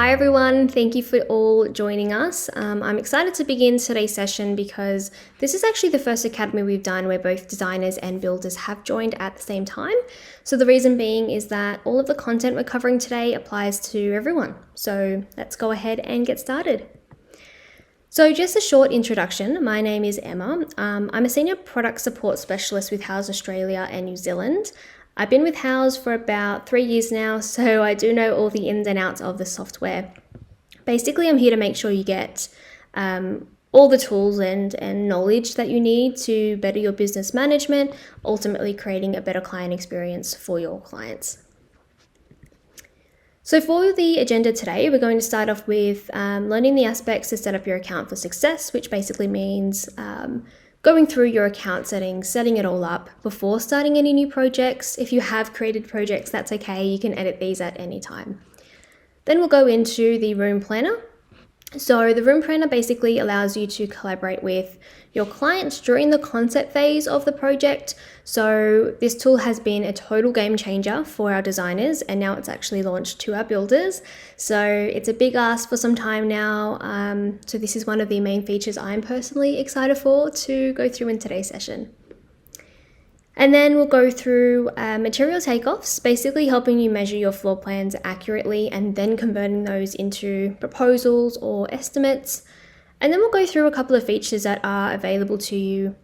Hi everyone, thank you for all joining us. I'm excited to begin today's session because this is actually the first academy we've done where both designers and builders have joined at the same time. So the reason being is that all of the content we're covering today applies to everyone. So let's go ahead and get started. So just a short introduction, my name is Emma. I'm a senior product support specialist with Houzz Australia and New Zealand. I've been with Houzz for about 3 years now, so I do know all the ins and outs of the software. Basically, I'm here to make sure you get all the tools and knowledge that you need to better your business management, ultimately creating a better client experience for your clients. So for the agenda today, we're going to start off with learning the aspects to set up your account for success, which basically means going through your account settings, setting it all up before starting any new projects. If you have created projects, that's okay. You can edit these at any time. Then we'll go into the room planner. So the room planner basically allows you to collaborate with your clients during the concept phase of the project. So this tool has been a total game changer for our designers, and now it's actually launched to our builders. So it's a big ask for some time now. So this is one of the main features I'm personally excited for to go through in today's session. And then we'll go through material takeoffs, basically helping you measure your floor plans accurately and then converting those into proposals or estimates. And then we'll go through a couple of features that are available to you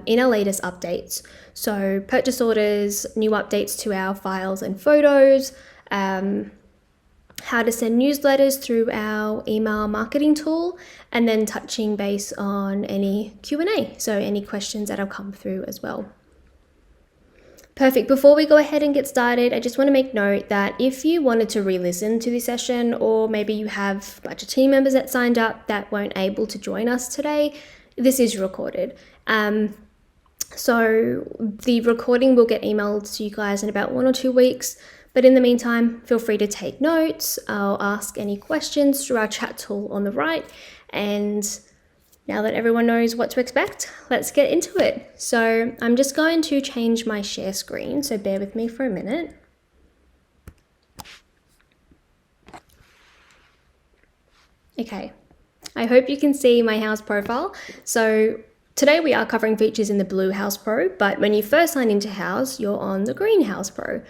in our latest updates. So purchase orders, new updates to our files and photos, how to send newsletters through our email marketing tool, and then touching base on any Q&A, so any questions that have come through as well. Perfect. Before we go ahead and get started, I just want to make note that if you wanted to re-listen to this session, or maybe you have a bunch of team members that signed up that weren't able to join us today, this is recorded. So the recording will get emailed to you guys in about 1 or 2 weeks. But in the meantime, feel free to take notes. I'll ask any questions through our chat tool on the right. And now that everyone knows what to expect, let's get into it. So I'm just going to change my share screen, so bear with me for a minute. Okay, I hope you can see my Houzz profile. So today we are covering features in the blue Houzz Pro, but when you first sign into Houzz, you're on the green Houzz Pro.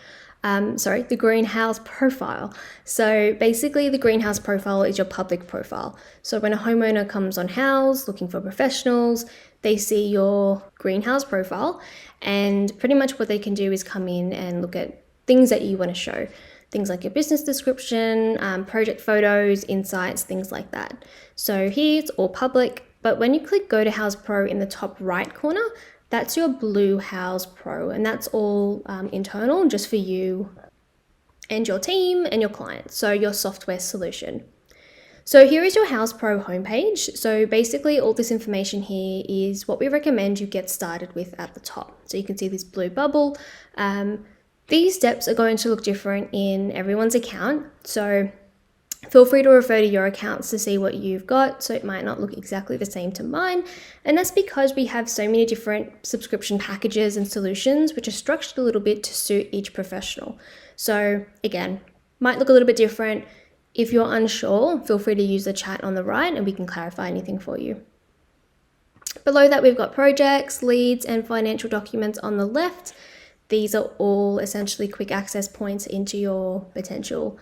The green Houzz profile. So basically the green Houzz profile is your public profile. So when a homeowner comes on Houzz looking for professionals, they see your green Houzz profile, and pretty much what they can do is come in and look at things that you want to show. Things like your business description, project photos, insights, things like that. So here it's all public, but when you click go to Houzz Pro in the top right corner, that's your blue Houzz Pro, and that's all internal, just for you and your team and your clients, so your software solution. So here is your Houzz Pro homepage. So basically all this information here is what we recommend you get started with at the top. So you can see this blue bubble. These steps are going to look different in everyone's account. So feel free to refer to your accounts to see what you've got, so it might not look exactly the same to mine. And that's because we have so many different subscription packages and solutions which are structured a little bit to suit each professional. So again, might look a little bit different. If you're unsure, feel free to use the chat on the right and we can clarify anything for you. Below that, we've got projects, leads, and financial documents on the left. These are all essentially quick access points into your potential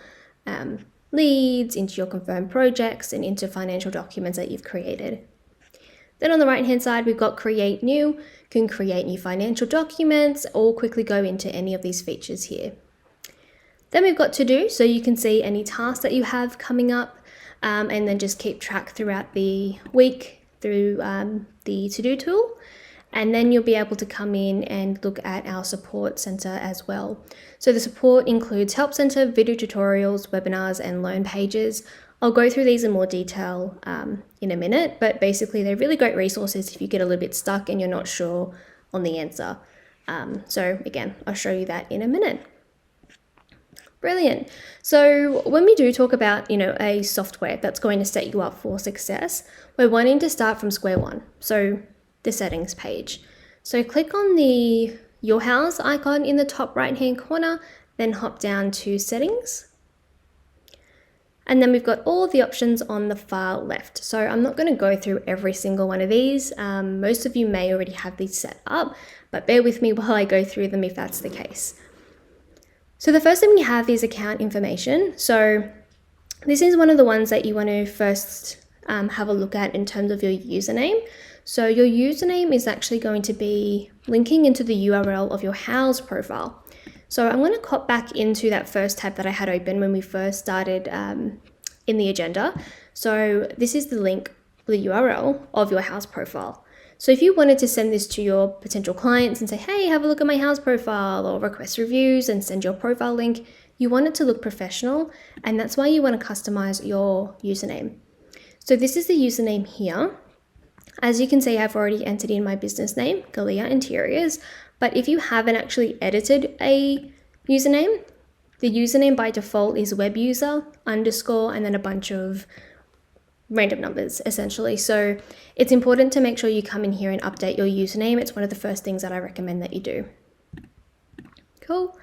leads, into your confirmed projects, and into financial documents that you've created. Then on the right hand side, we've got create new. You can create new financial documents or quickly go into any of these features here. Then we've got to do, so you can see any tasks that you have coming up, and then just keep track throughout the week through the to do tool. And then you'll be able to come in and look at our support center as well. So the support includes help center, video tutorials, webinars, and learn pages. I'll go through these in more detail in a minute, but basically they're really great resources if you get a little bit stuck and you're not sure on the answer. So again, I'll show you that in a minute. Brilliant. So when we do talk about, a software that's going to set you up for success, we're wanting to start from square one. So the settings page. So click on the Your Houzz icon in the top right hand corner, then hop down to settings. And then we've got all the options on the far left. So I'm not going to go through every single one of these. Most of you may already have these set up, but bear with me while I go through them if that's the case. So the first thing we have is account information. So this is one of the ones that you want to first have a look at in terms of your username. So your username is actually going to be linking into the URL of your Houzz profile. So I'm going to hop back into that first tab that I had open when we first started in the agenda. So this is the link, the URL of your Houzz profile. So if you wanted to send this to your potential clients and say, hey, have a look at my Houzz profile, or request reviews and send your profile link, you want it to look professional, and that's why you want to customize your username. So this is the username here. As you can see, I've already entered in my business name, Galia Interiors. But if you haven't actually edited a username, the username by default is webuser _ and then a bunch of random numbers essentially. So it's important to make sure you come in here and update your username. It's one of the first things that I recommend that you do. Cool.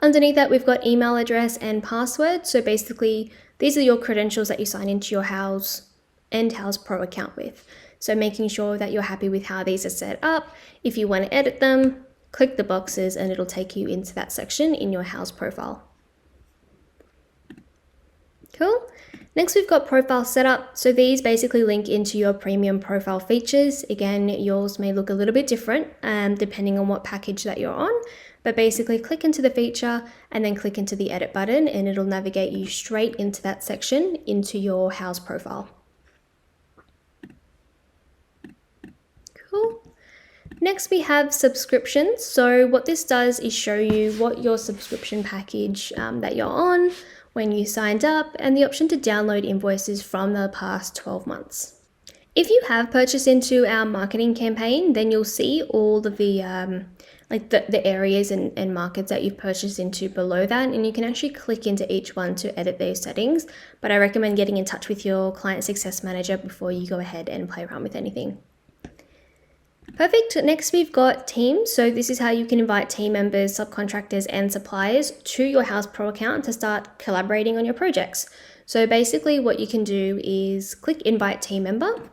Underneath that, we've got email address and password. So basically, these are your credentials that you sign into your Houzz and Houzz Pro account with. So making sure that you're happy with how these are set up. If you want to edit them, click the boxes and it'll take you into that section in your Houzz profile. Cool. Next, we've got profile setup. So these basically link into your premium profile features. Again, yours may look a little bit different depending on what package that you're on, but basically click into the feature and then click into the edit button and it'll navigate you straight into that section into your Houzz profile. Cool. Next, we have subscriptions. So what this does is show you what your subscription package that you're on, when you signed up, and the option to download invoices from the past 12 months. If you have purchased into our marketing campaign, then you'll see all of the the areas and markets that you've purchased into below that, and you can actually click into each one to edit those settings. But I recommend getting in touch with your client success manager before you go ahead and play around with anything. Perfect. Next, we've got teams. So this is how you can invite team members, subcontractors, and suppliers to your Houzz Pro account to start collaborating on your projects. So basically what you can do is click invite team member.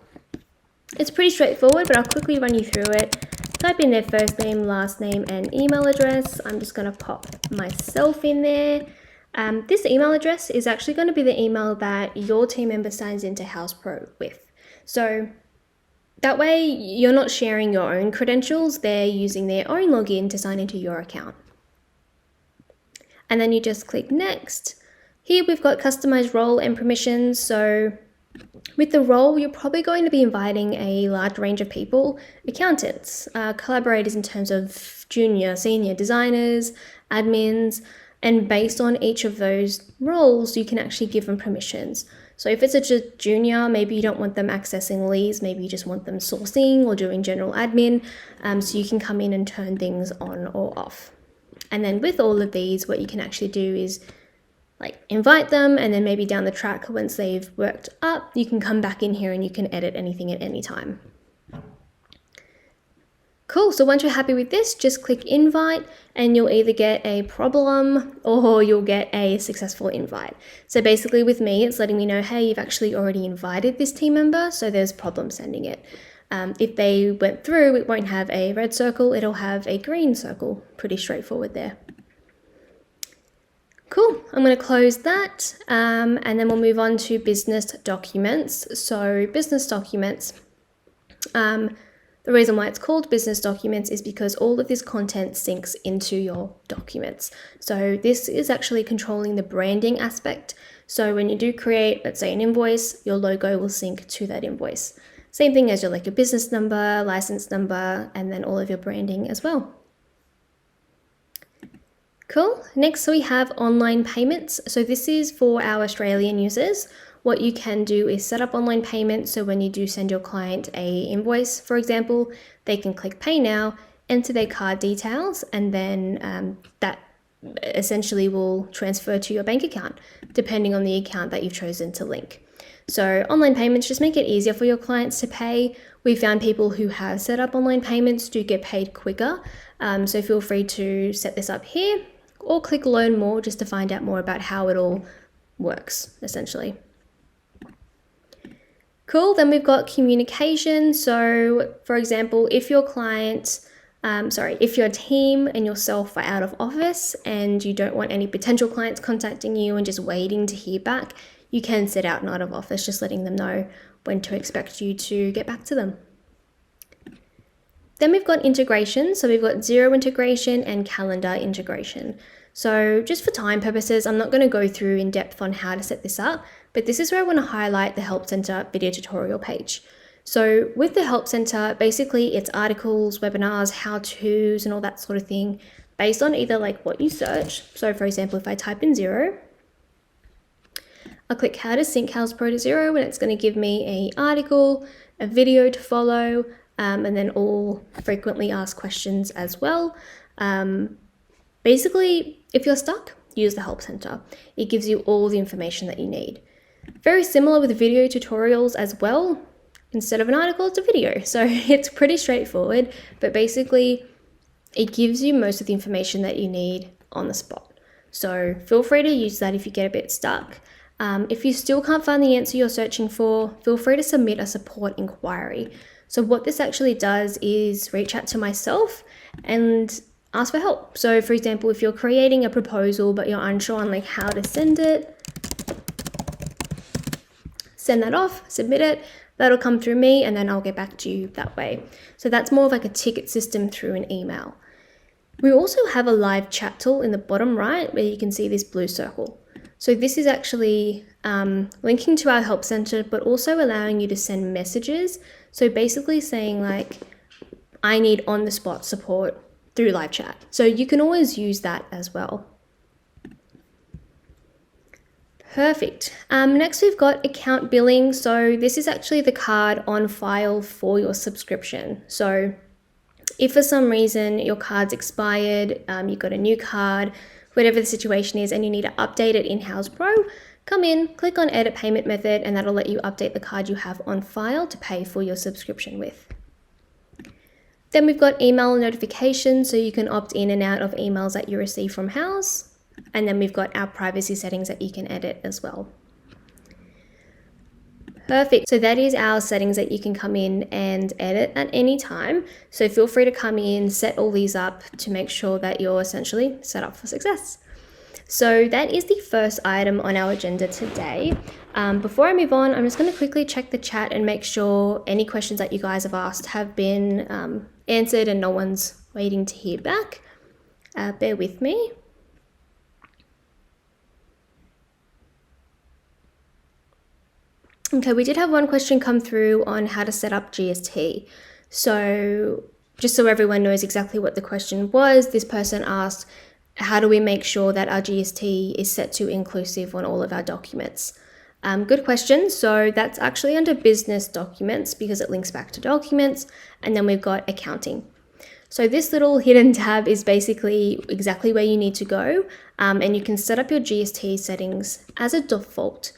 It's pretty straightforward, but I'll quickly run you through it. Type in their first name, last name, and email address. I'm just going to pop myself in there. This email address is actually going to be the email that your team member signs into Houzz Pro with. So that way, you're not sharing your own credentials, they're using their own login to sign into your account. And then you just click next. Here we've got customized role and permissions. So with the role, you're probably going to be inviting a large range of people, accountants, collaborators in terms of junior, senior designers, admins, and based on each of those roles, you can actually give them permissions. So if it's a junior, maybe you don't want them accessing leads, maybe you just want them sourcing or doing general admin, so you can come in and turn things on or off. And then with all of these, what you can actually do is invite them, and then maybe down the track, once they've worked up, you can come back in here and you can edit anything at any time. Cool, so once you're happy with this, just click invite and you'll either get a problem or you'll get a successful invite. So basically with me, it's letting me know, hey, you've actually already invited this team member, so there's a problem sending it. If they went through, it won't have a red circle, it'll have a green circle. Pretty straightforward there. Cool, I'm going to close that and then we'll move on to business documents. So business documents, the reason why it's called business documents is because all of this content syncs into your documents. So this is actually controlling the branding aspect. So when you do create, let's say, an invoice, your logo will sync to that invoice. Same thing as your business number, license number, and then all of your branding as well. Cool. Next, we have online payments. So this is for our Australian users. What you can do is set up online payments. So when you do send your client a invoice, for example, they can click pay now, enter their card details, and then that essentially will transfer to your bank account, depending on the account that you've chosen to link. So online payments just make it easier for your clients to pay. We found people who have set up online payments do get paid quicker. So feel free to set this up here or click learn more just to find out more about how it all works, essentially. Cool, then we've got communication. So for example, if your if your team and yourself are out of office and you don't want any potential clients contacting you and just waiting to hear back, you can set out an out of office, just letting them know when to expect you to get back to them. Then we've got integration. So we've got Xero integration and calendar integration. So just for time purposes, I'm not going to go through in depth on how to set this up, but this is where I want to highlight the Help Center video tutorial page. So with the Help Center, basically it's articles, webinars, how-tos, and all that sort of thing based on either like what you search. So for example, if I type in Xero, I'll click how to sync Houzz Pro to Xero, and it's going to give me an article, a video to follow, and then all frequently asked questions as well. Basically, if you're stuck, use the Help Center. It gives you all the information that you need. Very similar with video tutorials as well. Instead of an article, it's a video. So it's pretty straightforward, but basically it gives you most of the information that you need on the spot. So feel free to use that if you get a bit stuck. If you still can't find the answer you're searching for, feel free to submit a support inquiry. So what this actually does is reach out to myself and ask for help. So for example, if you're creating a proposal but you're unsure on like how to send it, send that off, submit it, that'll come through me and then I'll get back to you that way. So that's more of like a ticket system through an email. We also have a live chat tool in the bottom right where you can see this blue circle. So this is actually linking to our Help Center, but also allowing you to send messages. So basically saying like, I need on-the-spot support through live chat. So you can always use that as well. Perfect. Next we've got account billing. So this is actually the card on file for your subscription. So if for some reason your card's expired, you've got a new card, whatever the situation is, and you need to update it in Houzz Pro, come in, click on edit payment method, and that'll let you update the card you have on file to pay for your subscription with. Then we've got email notifications, so you can opt in and out of emails that you receive from Houzz. And then we've got our privacy settings that you can edit as well. Perfect. So that is our settings that you can come in and edit at any time. So feel free to come in, set all these up to make sure that you're essentially set up for success. So that is the first item on our agenda today. Before I move on, I'm just going to quickly check the chat and make sure any questions that you guys have asked have been answered and no one's waiting to hear back. Bear with me. Okay, we did have one question come through on how to set up GST. So just so everyone knows exactly what the question was, this person asked, how do we make sure that our GST is set to inclusive on all of our documents? Good question. So that's actually under business documents because it links back to documents, and then we've got accounting. So this little hidden tab is basically exactly where you need to go, and you can set up your GST settings as a default.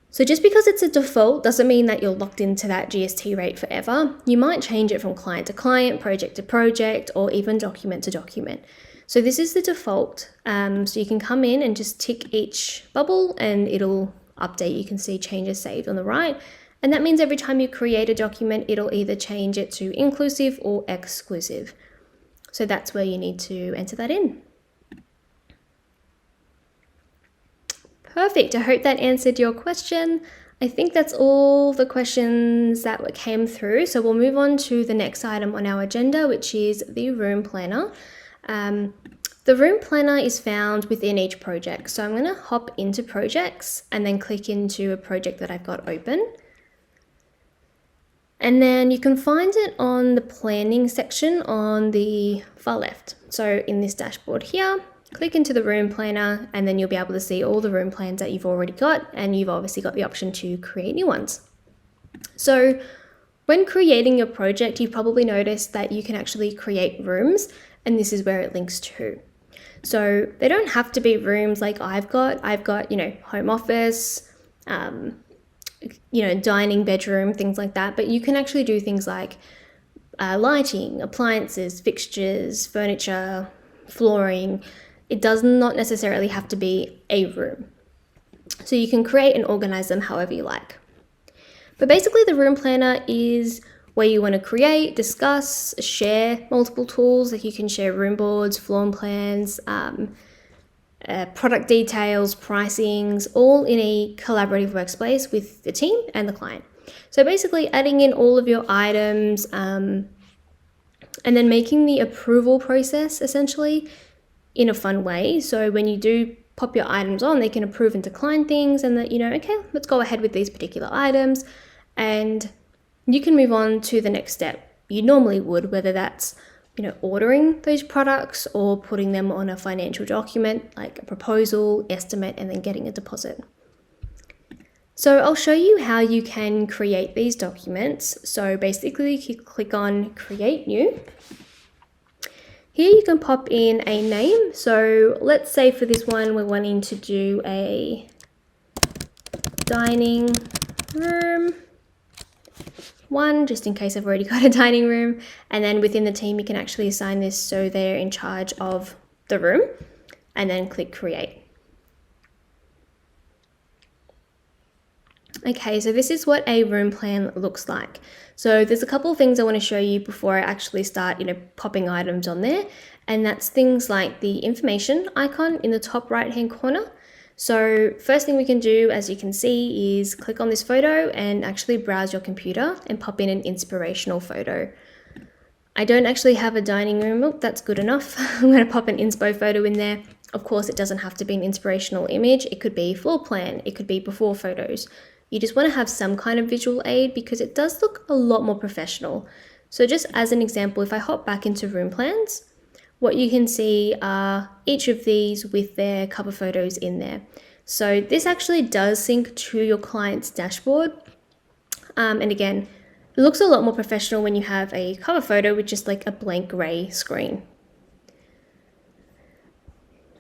So just because it's a default doesn't mean that you're locked into that GST rate forever. You might change it from client to client, project to project, or even document to document. So this is the default. So you can come in and just tick each bubble and it'll update. You can see changes saved on the right. And that means every time you create a document, it'll either change it to inclusive or exclusive. So that's where you need to enter that in. Perfect. I hope that answered your question. I think that's all the questions that came through. So we'll move on to the next item on our agenda, which is the room planner. The room planner is found within each project. So I'm going to hop into projects and then click into a project that I've got open. And then you can find it on the planning section on the far left. So in this dashboard here, click into the room planner and then you'll be able to see all the room plans that you've already got, and you've obviously got the option to create new ones. So when creating your project, you've probably noticed that you can actually create rooms, and this is where it links to. So they don't have to be rooms like I've got, home office, dining, bedroom, things like that, but you can actually do things like lighting, appliances, fixtures, furniture, flooring. It does not necessarily have to be a room. So you can create and organize them however you like. But basically the room planner is where you want to create, discuss, share multiple tools. Like you can share room boards, floor plans, product details, pricings, all in a collaborative workspace with the team and the client. So basically adding in all of your items and then making the approval process essentially in a fun way. So when you do pop your items on, they can approve and decline things, and that, okay, let's go ahead with these particular items, and you can move on to the next step you normally would, whether that's ordering those products or putting them on a financial document like a proposal, estimate, and then getting a deposit. So I'll show you how you can create these documents. So basically you click on Create New. Here you can pop in a name. So let's say for this one, we're wanting to do a dining room one, just in case I've already got a dining room. And then within the team, you can actually assign this so they're in charge of the room, and then click Create. Okay, so this is what a room plan looks like. So there's a couple of things I want to show you before I actually start, popping items on there. And that's things like the information icon in the top right-hand corner. So first thing we can do, as you can see, is click on this photo and actually browse your computer and pop in an inspirational photo. I don't actually have a dining room. Oh, that's good enough. I'm going to pop an inspo photo in there. Of course, it doesn't have to be an inspirational image. It could be floor plan. It could be before photos. You just want to have some kind of visual aid because it does look a lot more professional. So just as an example, if I hop back into room plans, what you can see are each of these with their cover photos in there. So this actually does sync to your client's dashboard. And again, it looks a lot more professional when you have a cover photo with just like a blank gray screen.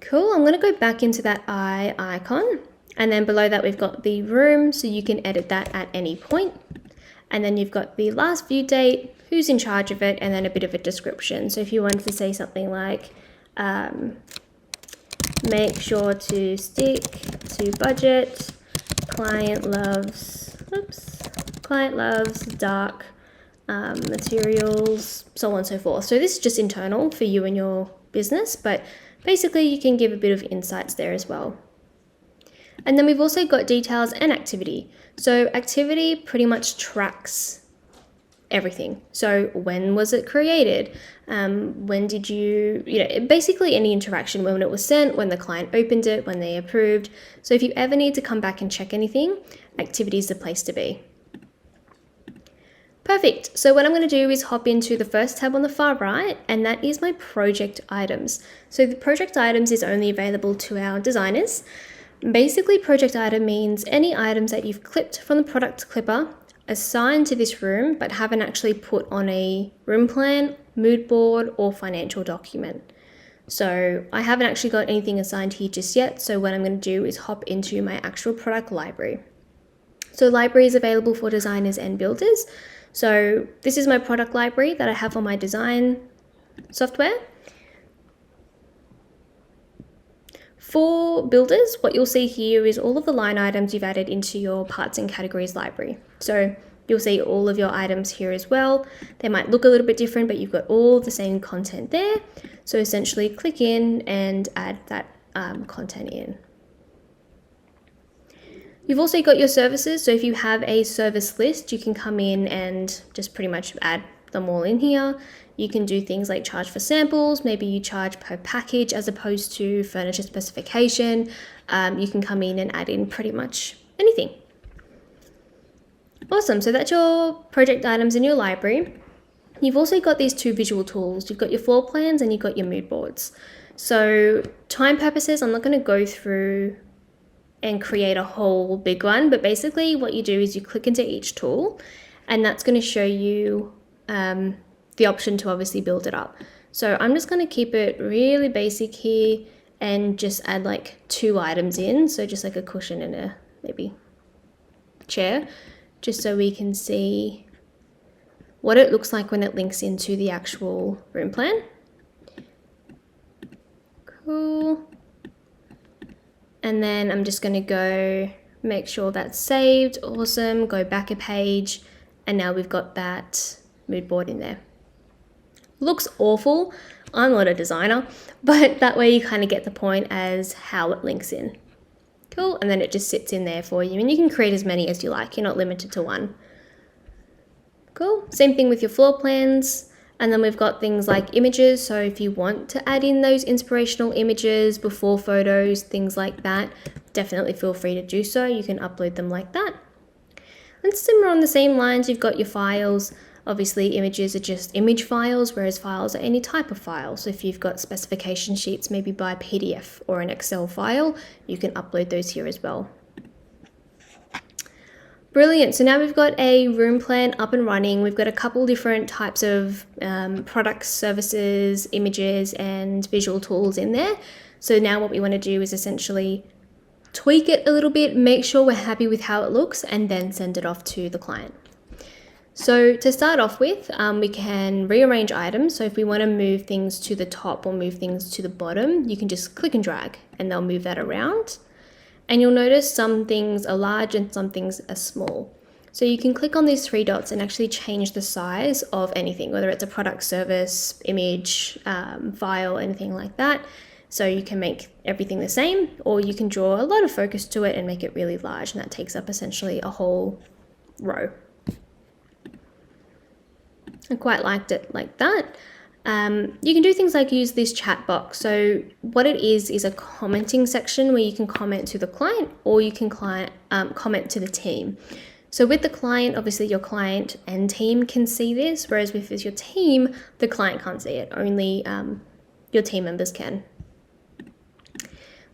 Cool, I'm gonna go back into that eye icon. And then below that, we've got the room, so you can edit that at any point. And then you've got the last view date, who's in charge of it, and then a bit of a description. So if you wanted to say something like, make sure to stick to budget, client loves dark materials, so on and so forth. So this is just internal for you and your business, but basically you can give a bit of insights there as well. And then we've also got details and activity. So activity pretty much tracks everything. So when was it created? When did you, basically any interaction, when it was sent, when the client opened it, when they approved. So if you ever need to come back and check anything, activity is the place to be. Perfect. So what I'm going to do is hop into the first tab on the far right, and that is my project items. So the project items is only available to our designers. Basically, project item means any items that you've clipped from the product clipper, assigned to this room, but haven't actually put on a room plan, mood board, or financial document. So I haven't actually got anything assigned here just yet. So what I'm going to do is hop into my actual product library. So library is available for designers and builders. So this is my product library that I have on my design software. For builders, what you'll see here is all of the line items you've added into your parts and categories library. So you'll see all of your items here as well. They might look a little bit different, but you've got all the same content there. So essentially click in and add that content in. You've also got your services. So if you have a service list, you can come in and just pretty much add them all in here. You can do things like charge for samples. Maybe you charge per package as opposed to furniture specification. You can come in and add in pretty much anything. Awesome, so that's your project items in your library. You've also got these two visual tools. You've got your floor plans and you've got your mood boards. So time purposes, I'm not going to go through and create a whole big one, but basically what you do is you click into each tool, and that's going to show you the option to obviously build it up. So I'm just going to keep it really basic here and just add like 2 items in. So just like a cushion and a maybe chair, just so we can see what it looks like when it links into the actual room plan. Cool. And then I'm just going to go make sure that's saved. Awesome. Go back a page. And now we've got that mood board in there. Looks awful. I'm not a designer, but that way you kind of get the point as how it links in. Cool. And then it just sits in there for you, and you can create as many as you like. You're not limited to one. Cool. Same thing with your floor plans. And then we've got things like images. So if you want to add in those inspirational images before photos, things like that, definitely feel free to do so. You can upload them like that. And similar on the same lines, you've got your files. Obviously, images are just image files, whereas files are any type of file. So if you've got specification sheets, maybe by PDF or an Excel file, you can upload those here as well. Brilliant. So now we've got a room plan up and running. We've got a couple different types of products, services, images, and visual tools in there. So now what we want to do is essentially tweak it a little bit, make sure we're happy with how it looks, and then send it off to the client. So to start off with, we can rearrange items. So if we want to move things to the top or move things to the bottom, you can just click and drag and they'll move that around. And you'll notice some things are large and some things are small. So you can click on these three dots and actually change the size of anything, whether it's a product, service, image, file, anything like that. So you can make everything the same, or you can draw a lot of focus to it and make it really large, and that takes up essentially a whole row. I quite liked it like that. You can do things like use this chat box. So what it is a commenting section where you can comment to the client, or you can comment to the team. So with the client, obviously your client and team can see this, whereas with your team, the client can't see it. Only your team members can.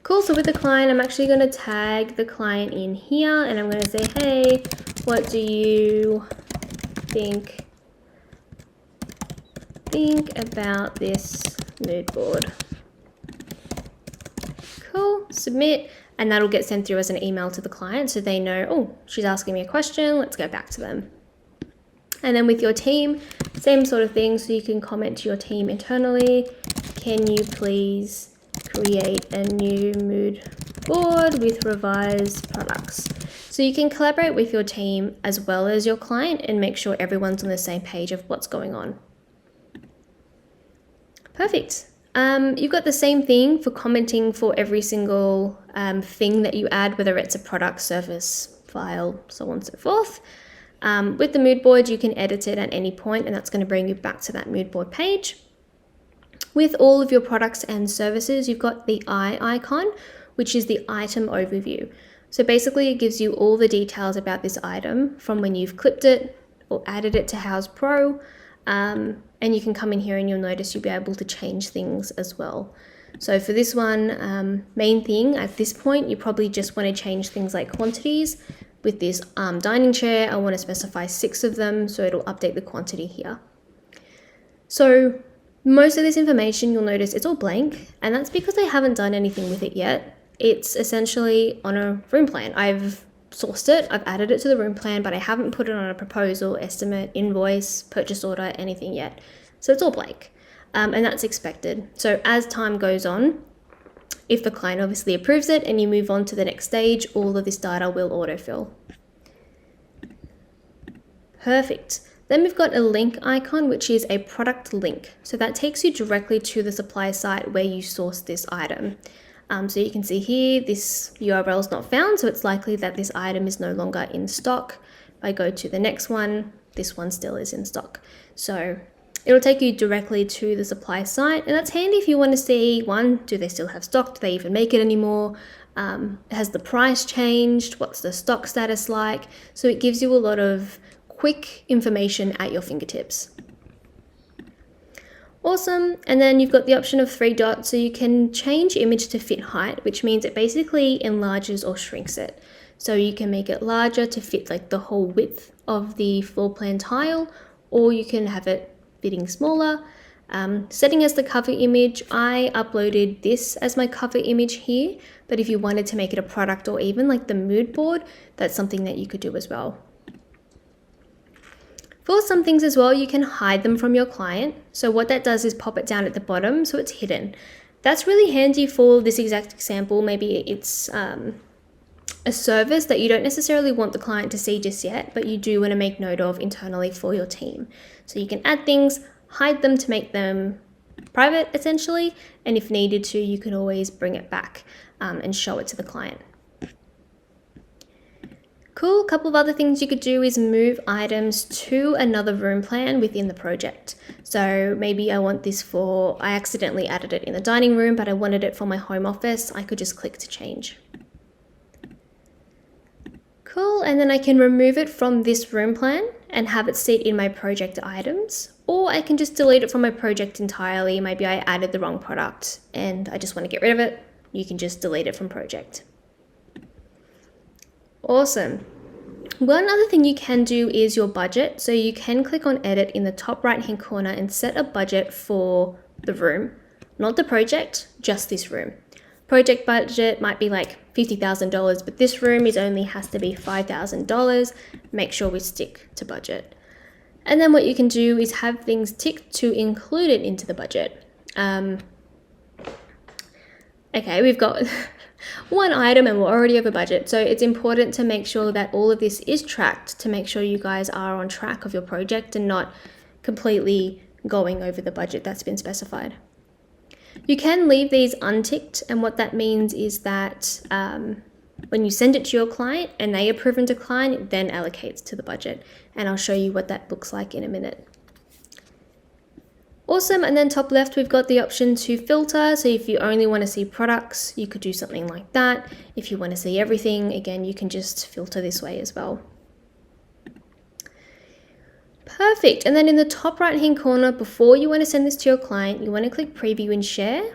Cool, so with the client, I'm actually going to tag the client in here, and I'm going to say, hey, what do you think about this mood board? Cool, submit, and that'll get sent through as an email to the client so they know, oh, she's asking me a question, let's go back to them. And then with your team, same sort of thing, so you can comment to your team internally, can you please create a new mood board with revised products? So you can collaborate with your team as well as your client and make sure everyone's on the same page of what's going on. Perfect. You've got the same thing for commenting for every single thing that you add, whether it's a product, service, file, so on and so forth. With the mood board, you can edit it at any point, and that's going to bring you back to that mood board page. With all of your products and services, you've got the eye icon, which is the item overview. So basically it gives you all the details about this item from when you've clipped it or added it to Houzz Pro. And you can come in here and you'll notice you'll be able to change things as well. So for this one, main thing at this point, you probably just want to change things like quantities. With this dining chair, I want to specify 6 of them, so it'll update the quantity here. So most of this information, you'll notice it's all blank, and that's because I haven't done anything with it yet. It's essentially on a room plan. I've sourced it, I've added it to the room plan, but I haven't put it on a proposal, estimate, invoice, purchase order, anything yet. So it's all blank, and that's expected. So as time goes on, if the client obviously approves it and you move on to the next stage, all of this data will autofill. Perfect. Then we've got a link icon, which is a product link. So that takes you directly to the supplier site where you sourced this item. So you can see here, this URL is not found, so it's likely that this item is no longer in stock. If I go to the next one, this one still is in stock. So it'll take you directly to the supply site, and that's handy if you want to see, one, do they still have stock? Do they even make it anymore? Has the price changed? What's the stock status like? So it gives you a lot of quick information at your fingertips. Awesome. And then you've got the option of 3 dots, so you can change image to fit height, which means it basically enlarges or shrinks it. So you can make it larger to fit like the whole width of the floor plan tile, or you can have it fitting smaller. Setting as the cover image, I uploaded this as my cover image here, but if you wanted to make it a product or even like the mood board, that's something that you could do as well. For some things as well, you can hide them from your client. So what that does is pop it down at the bottom so it's hidden. That's really handy for this exact example. Maybe it's a service that you don't necessarily want the client to see just yet, but you do want to make note of internally for your team. So you can add things, hide them to make them private essentially, and if needed to, you can always bring it back and show it to the client. Cool. A couple of other things you could do is move items to another room plan within the project. So maybe I want this for, I accidentally added it in the dining room, but I wanted it for my home office. I could just click to change. Cool, and then I can remove it from this room plan and have it sit in my project items, or I can just delete it from my project entirely. Maybe I added the wrong product and I just want to get rid of it. You can just delete it from project. Awesome. One other thing you can do is your budget. So you can click on edit in the top right hand corner and set a budget for the room, not the project, just this room. Project budget might be like $50,000, but this room only has to be $5,000. Make sure we stick to budget. And then what you can do is have things ticked to include it into the budget. Okay, we've got one item and we're already over budget. So it's important to make sure that all of this is tracked to make sure you guys are on track of your project and not completely going over the budget that's been specified. You can leave these unticked, and what that means is that when you send it to your client and they approve and decline, it then allocates to the budget. And I'll show you what that looks like in a minute. Awesome, and then top left, we've got the option to filter. So if you only want to see products, you could do something like that. If you want to see everything, again, you can just filter this way as well. Perfect, and then in the top right hand corner, before you want to send this to your client, you want to click preview and share.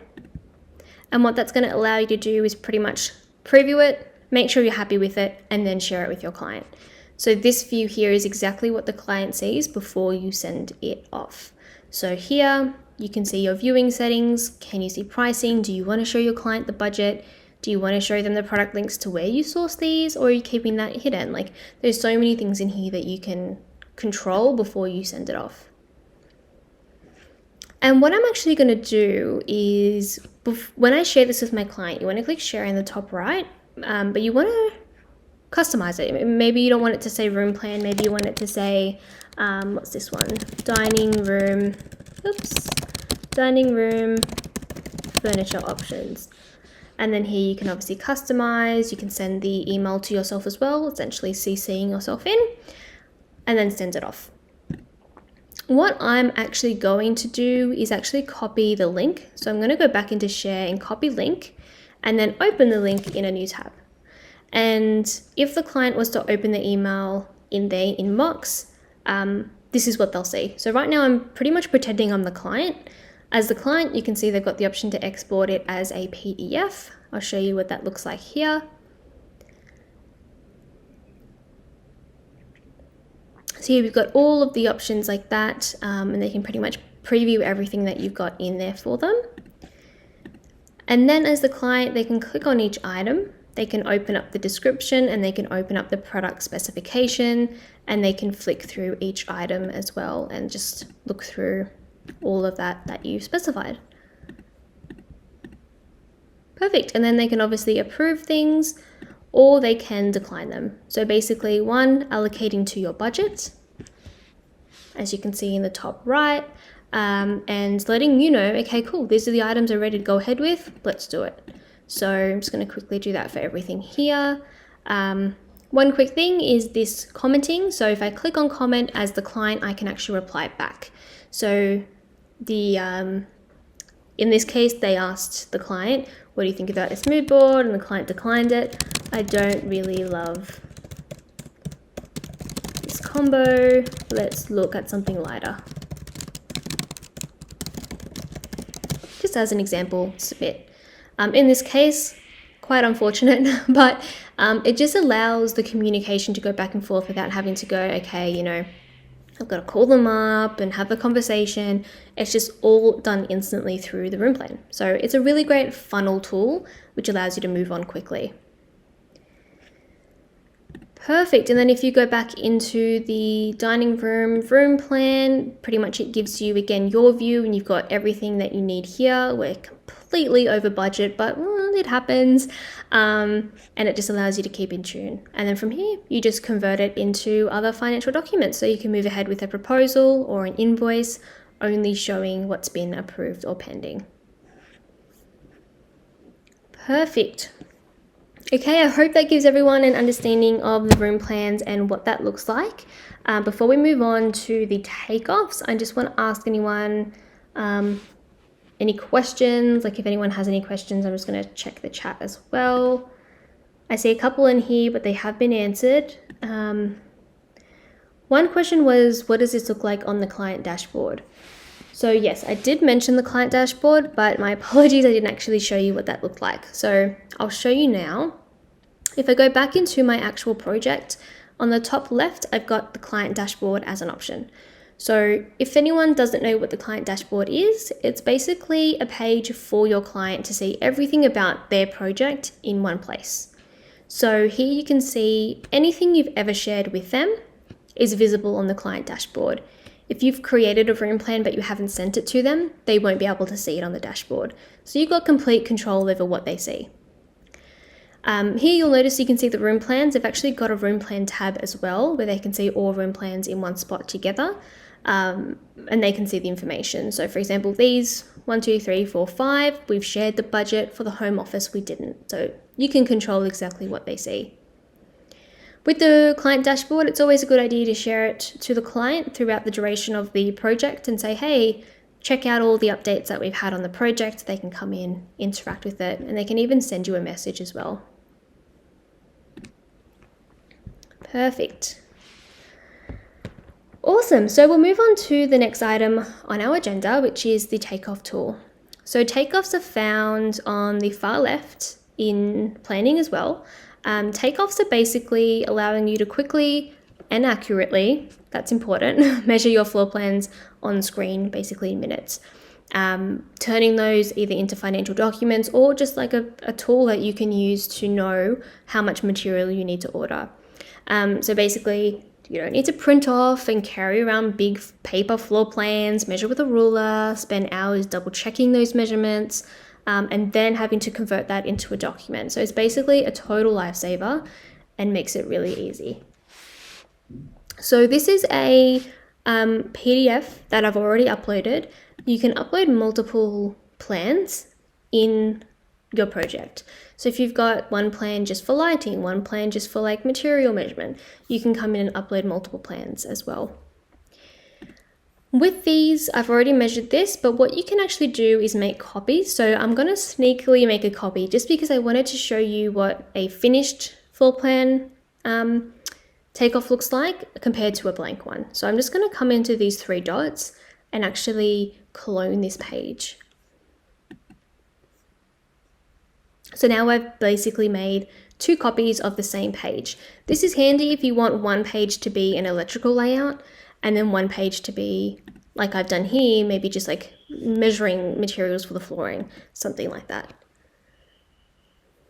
And what that's going to allow you to do is pretty much preview it, make sure you're happy with it, and then share it with your client. So this view here is exactly what the client sees before you send it off. So here you can see your viewing settings. Can you see pricing? Do you want to show your client the budget? Do you want to show them the product links to where you source these, or are you keeping that hidden? Like, there's so many things in here that you can control before you send it off. And what I'm actually going to do is, when I share this with my client, you want to click share in the top right, but you want to customize it. Maybe you don't want it to say room plan. Maybe you want it to say, what's this one? Dining room furniture options. And then here you can obviously customize. You can send the email to yourself as well, essentially CCing yourself in, and then send it off. What I'm actually going to do is actually copy the link. So I'm going to go back into share and copy link, and then open the link in a new tab. And if the client was to open the email in their inbox, this is what they'll see. So right now I'm pretty much pretending I'm the client. As the client, you can see they've got the option to export it as a PDF. I'll show you what that looks like here. So here we've got all of the options like that, and they can pretty much preview everything that you've got in there for them. And then as the client, they can click on each item. They can open up the description, and they can open up the product specification, and they can flick through each item as well and just look through all of that you've specified. Perfect. And then they can obviously approve things, or they can decline them. So basically, one, allocating to your budget, as you can see in the top right, and letting you know, okay, cool, these are the items I'm ready to go ahead with, let's do it. So I'm just going to quickly do that for everything here. One quick thing is this commenting. So if I click on comment as the client, I can actually reply back. So in this case, they asked the client, what do you think about this mood board? And the client declined it. I don't really love this combo. Let's look at something lighter. Just as an example, submit. In this case, quite unfortunate, but it just allows the communication to go back and forth without having to go, okay, you know, I've got to call them up and have a conversation. It's just all done instantly through the room plan. So it's a really great funnel tool, which allows you to move on quickly. Perfect. And then if you go back into the dining room plan, pretty much it gives you again your view, and you've got everything that you need here. We're completely over budget, but well, it happens. And it just allows you to keep in tune. And then from here, you just convert it into other financial documents. So you can move ahead with a proposal or an invoice, only showing what's been approved or pending. Perfect. Okay, I hope that gives everyone an understanding of the room plans and what that looks like. Before we move on to the takeoffs, I just want to ask anyone any questions. Like if anyone has any questions, I'm just going to check the chat as well. I see a couple in here, but they have been answered. One question was, what does this look like on the client dashboard? So yes, I did mention the client dashboard, but my apologies, I didn't actually show you what that looked like. So I'll show you now. If I go back into my actual project, on the top left, I've got the client dashboard as an option. So if anyone doesn't know what the client dashboard is, it's basically a page for your client to see everything about their project in one place. So here you can see anything you've ever shared with them is visible on the client dashboard. If you've created a room plan but you haven't sent it to them, they won't be able to see it on the dashboard. So you've got complete control over what they see. Here you'll notice you can see the room plans. They've actually got a room plan tab as well, where they can see all room plans in one spot together, and they can see the information. So for example, these 1, 2, 3, 4, 5, we've shared the budget. For the home office, we didn't. So you can control exactly what they see. With the client dashboard, it's always a good idea to share it to the client throughout the duration of the project and say, hey, check out all the updates that we've had on the project. They can come in, interact with it, and they can even send you a message as well. Perfect. Awesome. So we'll move on to the next item on our agenda, which is the takeoff tool. So takeoffs are found on the far left in planning as well. Takeoffs are basically allowing you to quickly and accurately, that's important, measure your floor plans on screen, basically in minutes. Turning those either into financial documents or just like a tool that you can use to know how much material you need to order. So basically, you don't need to print off and carry around big paper floor plans, measure with a ruler, spend hours double checking those measurements, and then having to convert that into a document. So it's basically a total lifesaver and makes it really easy. So this is a PDF that I've already uploaded. You can upload multiple plans in your project. So if you've got one plan just for lighting, one plan just for like material measurement, you can come in and upload multiple plans as well. With these, I've already measured this, but what you can actually do is make copies. So I'm going to sneakily make a copy just because I wanted to show you what a finished floor plan takeoff looks like compared to a blank one. So I'm just going to come into these 3 dots and actually clone this page. So now I've basically made 2 copies of the same page. This is handy if you want one page to be an electrical layout and then one page to be, like I've done here, maybe just like measuring materials for the flooring, something like that.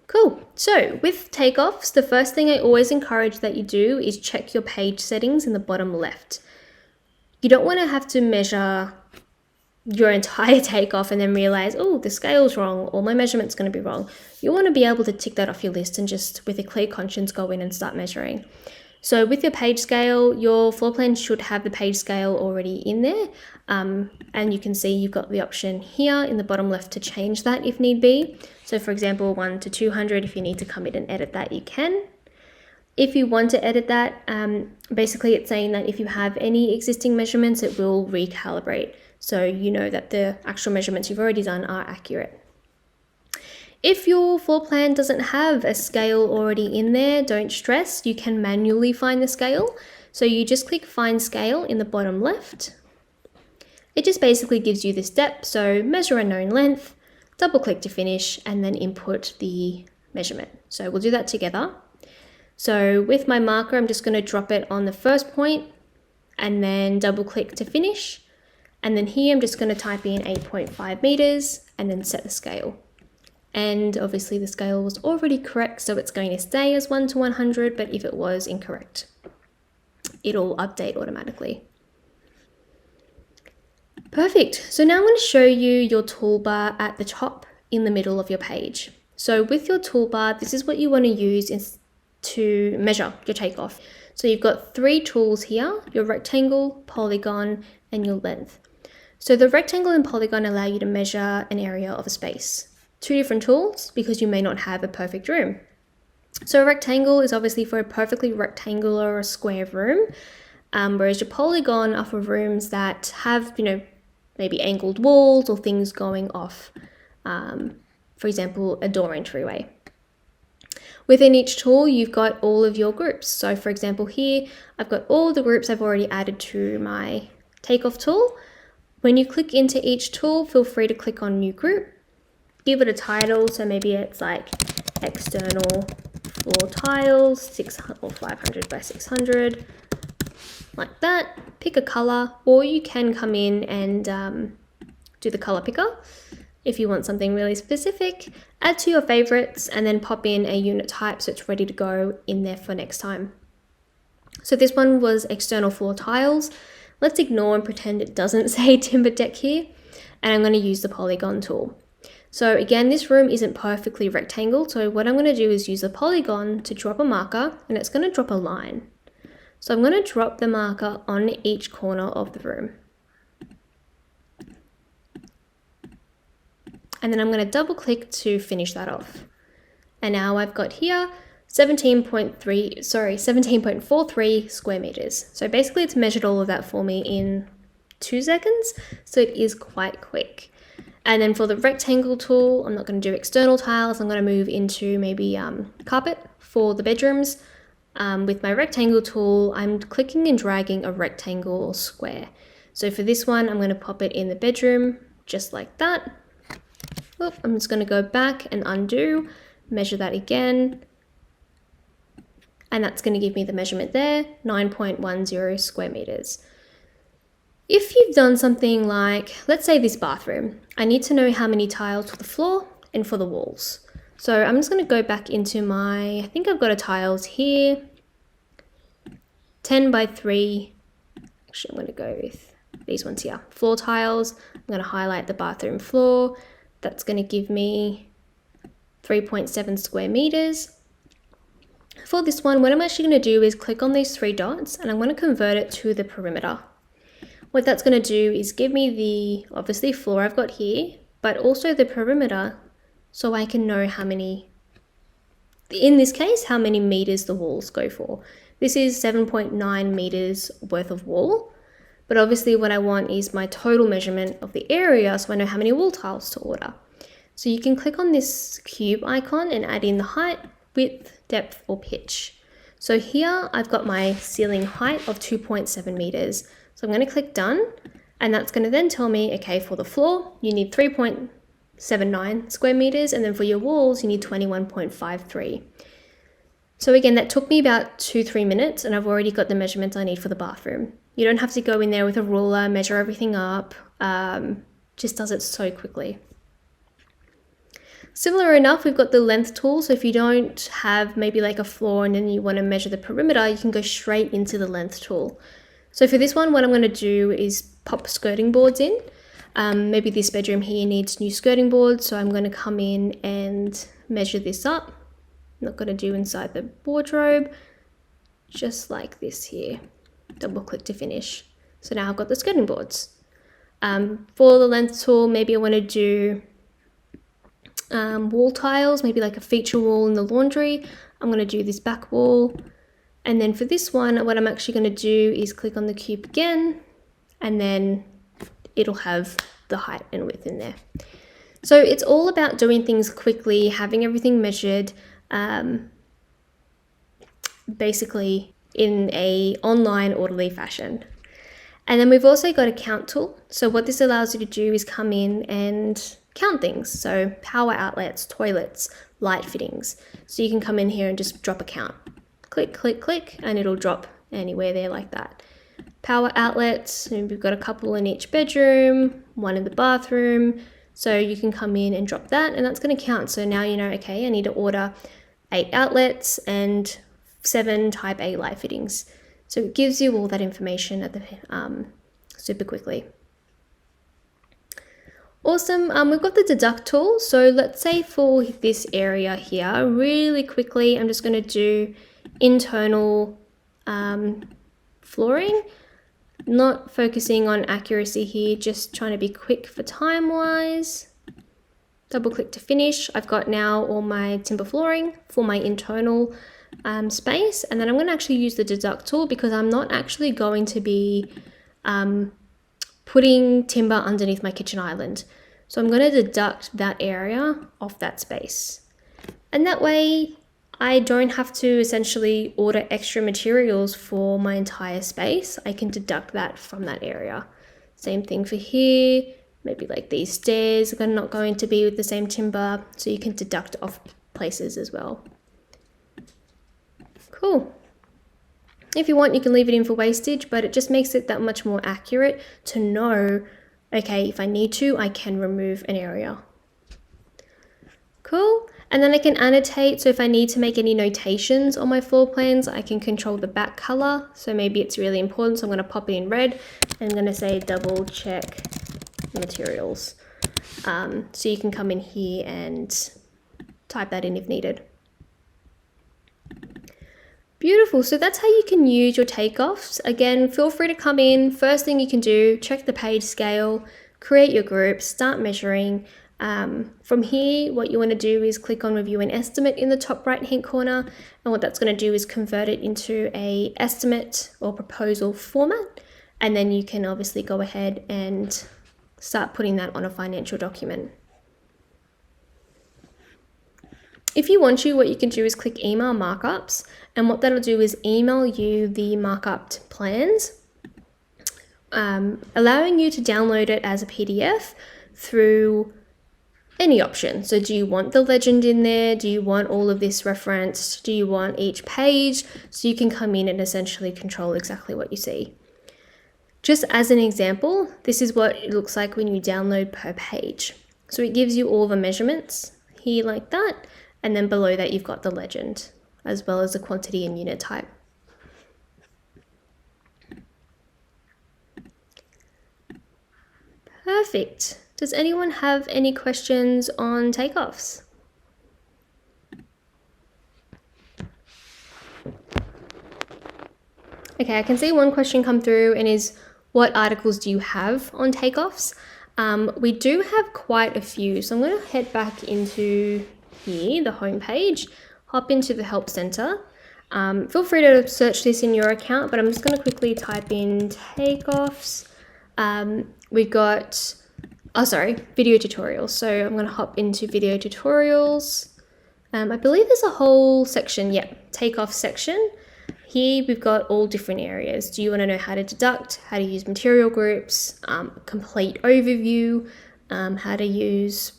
Cool. So with takeoffs, the first thing I always encourage that you do is check your page settings in the bottom left. You don't want to have to measure your entire takeoff and then realize, oh, the scale's wrong or my measurement's going to be wrong. You want to be able to tick that off your list and just with a clear conscience go in and start measuring. So with your page scale, your floor plan should have the page scale already in there. And you can see you've got the option here in the bottom left to change that if need be. So for example, 1 to 200, if you need to come in and edit that, you can. If you want to edit that, basically it's saying that if you have any existing measurements, it will recalibrate. So you know that the actual measurements you've already done are accurate. If your floor plan doesn't have a scale already in there, don't stress, you can manually find the scale. So you just click Find Scale in the bottom left. It just basically gives you the step, so measure a known length, double click to finish, and then input the measurement. So we'll do that together. So with my marker, I'm just going to drop it on the first point and then double click to finish. And then here I'm just going to type in 8.5 meters and then set the scale. And obviously the scale was already correct, so it's going to stay as 1 to 100, but if it was incorrect, it'll update automatically. Perfect. So now I'm going to show you your toolbar at the top in the middle of your page. So with your toolbar, this is what you want to use to measure your takeoff. So you've got 3 tools here, your rectangle, polygon, and your length. So the rectangle and polygon allow you to measure an area of a space. 2 different tools because you may not have a perfect room. So a rectangle is obviously for a perfectly rectangular or square room, whereas your polygon are for rooms that have, maybe angled walls or things going off, for example, a door entryway. Within each tool, you've got all of your groups. So for example, here, I've got all the groups I've already added to my takeoff tool. When you click into each tool, feel free to click on new group, give it a title. So maybe it's like external floor tiles, 600 or 500 by 600, like that. Pick a color, or you can come in and do the color picker if you want something really specific. Add to your favorites and then pop in a unit type so it's ready to go in there for next time. So this one was external floor tiles. Let's ignore and pretend it doesn't say timber deck here, and I'm going to use the polygon tool. So again, this room isn't perfectly rectangle, so what I'm going to do is use the polygon to drop a marker, and it's going to drop a line. So I'm going to drop the marker on each corner of the room. And then I'm going to double click to finish that off. And now I've got here 17.43 square meters. So basically it's measured all of that for me in 2 seconds. So it is quite quick. And then for the rectangle tool, I'm not going to do external tiles. I'm going to move into maybe carpet for the bedrooms. With my rectangle tool, I'm clicking and dragging a rectangle or square. So for this one, I'm going to pop it in the bedroom, just like that. Oop, I'm just going to go back and undo, measure that again. And that's going to give me the measurement there, 9.10 square meters. If you've done something like, let's say this bathroom, I need to know how many tiles for the floor and for the walls. So I'm just going to go back into I think I've got a tiles here, 10 by 3, actually I'm going to go with these ones here, floor tiles. I'm going to highlight the bathroom floor. That's going to give me 3.7 square meters. For this one, what I'm actually going to do is click on these 3 dots and I'm going to convert it to the perimeter. What that's going to do is give me the, obviously, floor I've got here, but also the perimeter, so I can know how many, in this case, how many meters the walls go for. This is 7.9 meters worth of wall, but obviously what I want is my total measurement of the area, so I know how many wall tiles to order. So you can click on this cube icon and add in the height, width, depth, or pitch. So here I've got my ceiling height of 2.7 meters. So I'm going to click done, and that's going to then tell me, okay, for the floor, you need 3.79 square meters, and then for your walls, you need 21.53. So again, that took me about 2-3 minutes, and I've already got the measurements I need for the bathroom. You don't have to go in there with a ruler, measure everything up, just does it so quickly. Similar enough, we've got the length tool. So if you don't have maybe like a floor and then you want to measure the perimeter, you can go straight into the length tool. So for this one, what I'm going to do is pop skirting boards in. Maybe this bedroom here needs new skirting boards, so I'm going to come in and measure this up. I'm not going to do inside the wardrobe, just like this here. Double click to finish. So now I've got the skirting boards. For the length tool, maybe I want to do wall tiles, maybe like a feature wall in the laundry. I'm going to do this back wall. And then for this one, what I'm actually going to do is click on the cube again, and then it'll have the height and width in there. So it's all about doing things quickly, having everything measured, basically in a online orderly fashion. And then we've also got a count tool. So what this allows you to do is come in and count things. So power outlets, toilets, light fittings. So you can come in here and just drop a count. Click, click, click, and it'll drop anywhere there like that. Power outlets, and we've got a couple in each bedroom, one in the bathroom, So you can come in and drop that, and that's going to count. So now you know, okay, I need to order 8 outlets and 7 type A light fittings. So it gives you all that information at the super quickly. Awesome. We've got the deduct tool. So let's say for this area here, really quickly, I'm just going to do internal flooring, not focusing on accuracy here, just trying to be quick for time wise. Double click to finish. I've got now all my timber flooring for my internal space, and then I'm going to actually use the deduct tool because I'm not actually going to be putting timber underneath my kitchen island. So I'm going to deduct that area off that space. And that way I don't have to essentially order extra materials for my entire space. I can deduct that from that area. Same thing for here. Maybe like these stairs are not going to be with the same timber, so you can deduct off places as well. Cool. If you want, you can leave it in for wastage, but it just makes it that much more accurate to know, okay, if I need to, I can remove an area. Cool. And then I can annotate. So if I need to make any notations on my floor plans, I can control the back color. So maybe it's really important. So I'm going to pop it in red and I'm going to say double check materials. So you can come in here and type that in if needed. Beautiful. So that's how you can use your takeoffs. Again, feel free to come in. First thing you can do, check the page scale, create your group, start measuring. From here, what you want to do is click on review and estimate in the top right hand corner. And what that's going to do is convert it into a estimate or proposal format. And then you can obviously go ahead and start putting that on a financial document. If you want to, what you can do is click email markups, and what that'll do is email you the markup plans, allowing you to download it as a PDF through any option. So do you want the legend in there? Do you want all of this referenced? Do you want each page? So you can come in and essentially control exactly what you see. Just as an example, this is what it looks like when you download per page. So it gives you all the measurements here like that. And then below that, you've got the legend, as well as the quantity and unit type. Perfect. Does anyone have any questions on takeoffs? Okay, I can see one question come through and is, what articles do you have on takeoffs? We do have quite a few. So I'm going to head back into here, the home page, hop into the help center. Feel free to search this in your account, but I'm just going to quickly type in takeoffs. We've got, video tutorials. So I'm going to hop into video tutorials. I believe there's a whole section, takeoff section. Here we've got all different areas. Do you want to know how to deduct, how to use material groups, complete overview, how to use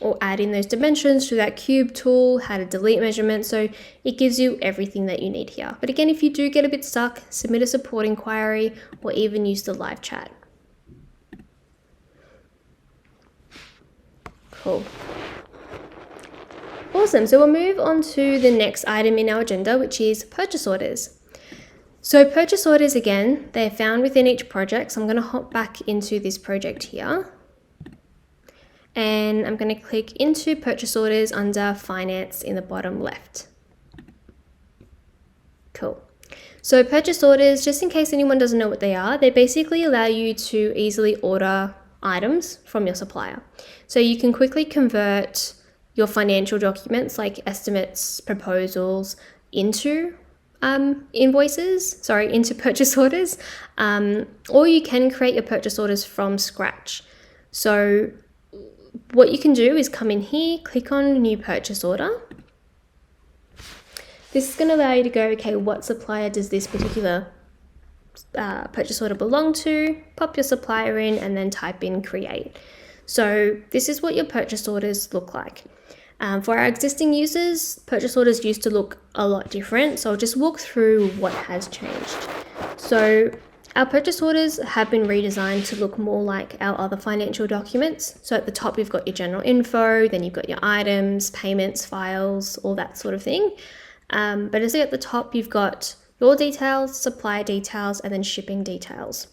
or add in those dimensions through that cube tool, how to delete measurements. So it gives you everything that you need here. But again, if you do get a bit stuck, submit a support inquiry or even use the live chat. Cool. Awesome. So we'll move on to the next item in our agenda, which is purchase orders. So purchase orders, again, they're found within each project. So I'm going to hop back into this project here. And I'm going to click into purchase orders under finance in the bottom left. Cool. So purchase orders, just in case anyone doesn't know what they are, they basically allow you to easily order items from your supplier. So you can quickly convert your financial documents like estimates, proposals into into purchase orders, or you can create your purchase orders from scratch. So what you can do is come in here, click on new purchase order. This is going to allow you to go, okay, what supplier does this particular purchase order belong to? Pop your supplier in and then type in create. So this is what your purchase orders look like. For our existing users, purchase orders used to look a lot different. So I'll just walk through what has changed. So Our purchase orders have been redesigned to look more like our other financial documents. So at the top, you've got your general info, then you've got your items, payments, files, all that sort of thing. But as at the top, you've got your details, supplier details, and then shipping details.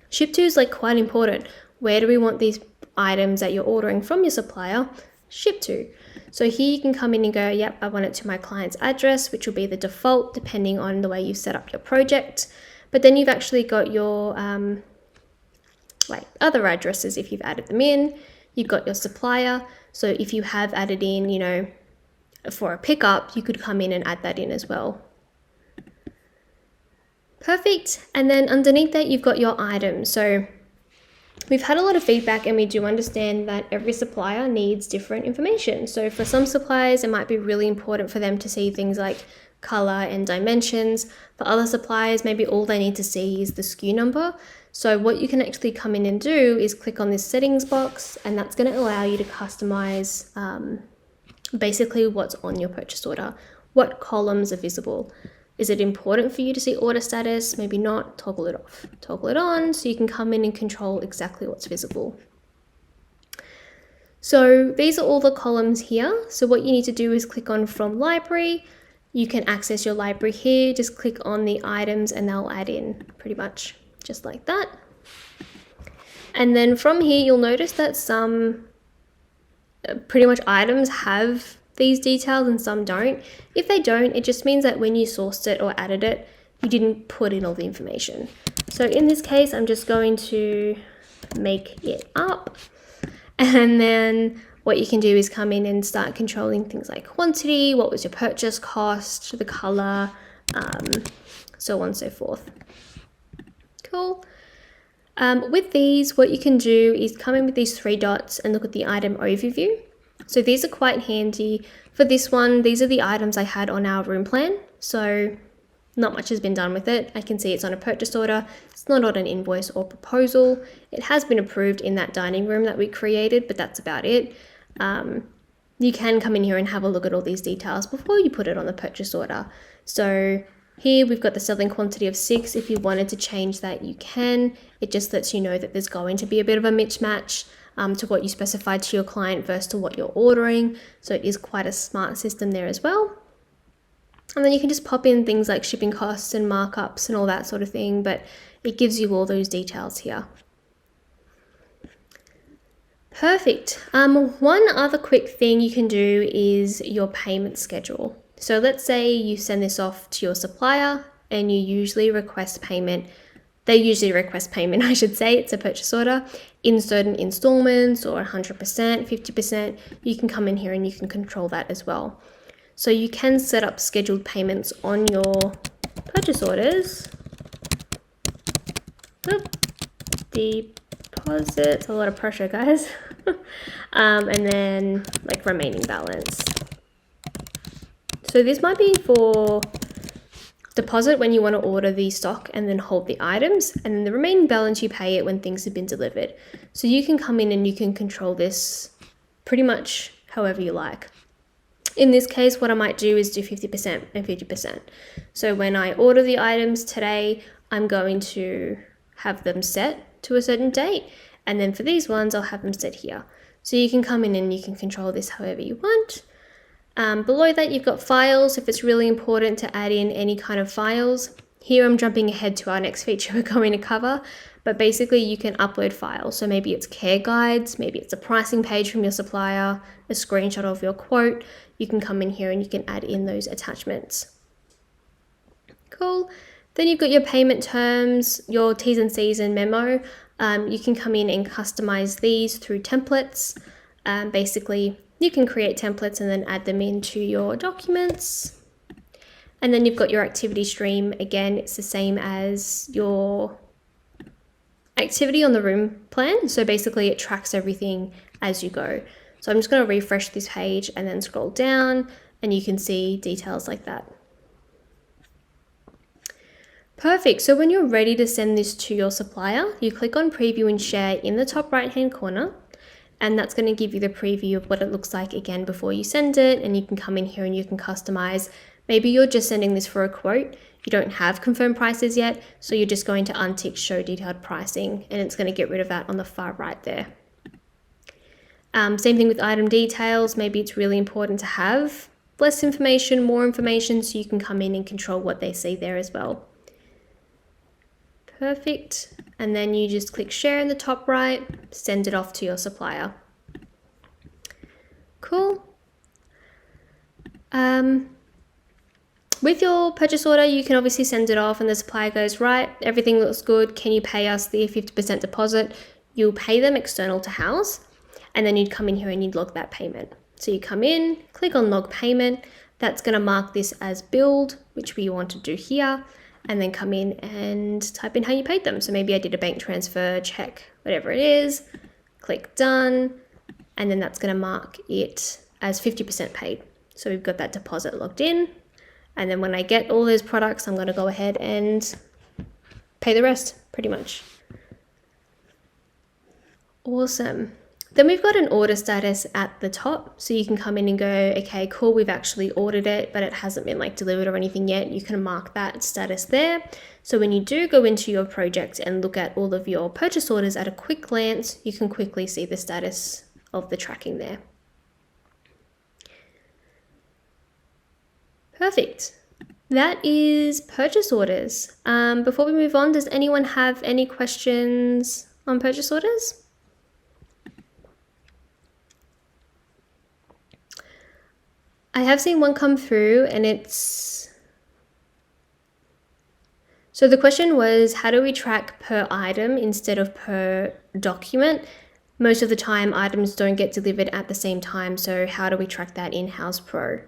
Ship to is like quite important. Where do we want these items that you're ordering from your supplier shipped to? So here you can come in and go, yep, I want it to my client's address, which will be the default depending on the way you set up your project. But then you've actually got your like other addresses if you've added them in. You've got your supplier. So if you have added in, you know, for a pickup, you could come in and add that in as well. Perfect. And then underneath that, you've got your items. So we've had a lot of feedback and we do understand that every supplier needs different information. So for some suppliers, it might be really important for them to see things like color and dimensions. For other suppliers, maybe all they need to see is the SKU number. So what you can actually come in and do is click on this settings box, and that's going to allow you to customize basically what's on your purchase order. What columns are visible? Is it important for you to see order status? Maybe not. Toggle it off. Toggle it on so you can come in and control exactly what's visible. So these are all the columns here. So what you need to do is click on from library. You can access your library here. Just click on the items and they'll add in pretty much just like that. And then from here, you'll notice that some pretty much items have these details and some don't. If they don't, it just means that when you sourced it or added it, you didn't put in all the information. So in this case, I'm just going to make it up. And then what you can do is come in and start controlling things like quantity, what was your purchase cost, the color, so on and so forth. Cool. With these, what you can do is come in with these 3 dots and look at the item overview. So these are quite handy. For this one, these are the items I had on our room plan. So not much has been done with it. I can see it's on a purchase order. It's not on an invoice or proposal. It has been approved in that dining room that we created, but that's about it. You can come in here and have a look at all these details before you put it on the purchase order. So here we've got the selling quantity of 6. If you wanted to change that, you can. It just lets you know that there's going to be a bit of a mismatch to what you specified to your client versus to what you're ordering. So it is quite a smart system there as well. And then you can just pop in things like shipping costs and markups and all that sort of thing, but it gives you all those details here. Perfect. One other quick thing you can do is your payment schedule. So let's say you send this off to your supplier and you usually request payment. They usually request payment, I should say, it's a purchase order, in certain installments or 100%, 50%. You can come in here and you can control that as well. So you can set up scheduled payments on your purchase orders. Deposits, a lot of pressure, guys. And then like remaining balance. So this might be for deposit when you want to order the stock and then hold the items, and then the remaining balance you pay it when things have been delivered. So you can come in and you can control this pretty much however you like. In this case, what I might do is do 50% and 50%. So when I order the items today, I'm going to have them set to a certain date. And then for these ones, I'll have them set here. So you can come in and you can control this however you want. Below that, you've got files. If it's really important to add in any kind of files. Here I'm jumping ahead to our next feature we're going to cover, but basically you can upload files. So maybe it's care guides, maybe it's a pricing page from your supplier, a screenshot of your quote. You can come in here and you can add in those attachments. Cool. Then you've got your payment terms, your T's and C's and memo. You can come in and customize these through templates. Basically, you can create templates and then add them into your documents. And then you've got your activity stream. Again, it's the same as your activity on the room plan. So basically it tracks everything as you go. So I'm just going to refresh this page and then scroll down and you can see details like that. Perfect. So when you're ready to send this to your supplier, you click on preview and share in the top right hand corner. And that's going to give you the preview of what it looks like again before you send it. And you can come in here and you can customize Maybe you're just sending this for a quote. You don't have confirmed prices yet, so you're just going to untick show detailed pricing, and it's going to get rid of that on the far right there. Same thing with item details. Maybe it's really important to have less information, more information, so you can come in and control what they see there as well. Perfect. And then you just click share in the top right, send it off to your supplier. Cool. With your purchase order, you can obviously send it off and the supplier goes, right, everything looks good. Can you pay us the 50% deposit? You'll pay them external to Houzz, and then you'd come in here and you'd log that payment. So you come in, click on log payment. That's going to mark this as billed, which we want to do here, and then come in and type in how you paid them. So maybe I did a bank transfer, check, whatever it is, click done, and then that's going to mark it as 50% paid. So we've got that deposit logged in. And then when I get all those products, I'm going to go ahead and pay the rest, pretty much. Awesome. Then we've got an order status at the top. So you can come in and go, okay, cool, we've actually ordered it, but it hasn't been like delivered or anything yet. You can mark that status there. So when you do go into your project and look at all of your purchase orders at a quick glance, you can quickly see the status of the tracking there. Perfect. That is purchase orders. Before we move on, does anyone have any questions on purchase orders? I have seen one come through and it's... So the question was, how do we track per item instead of per document? Most of the time items don't get delivered at the same time, so how do we track that in Houzz Pro?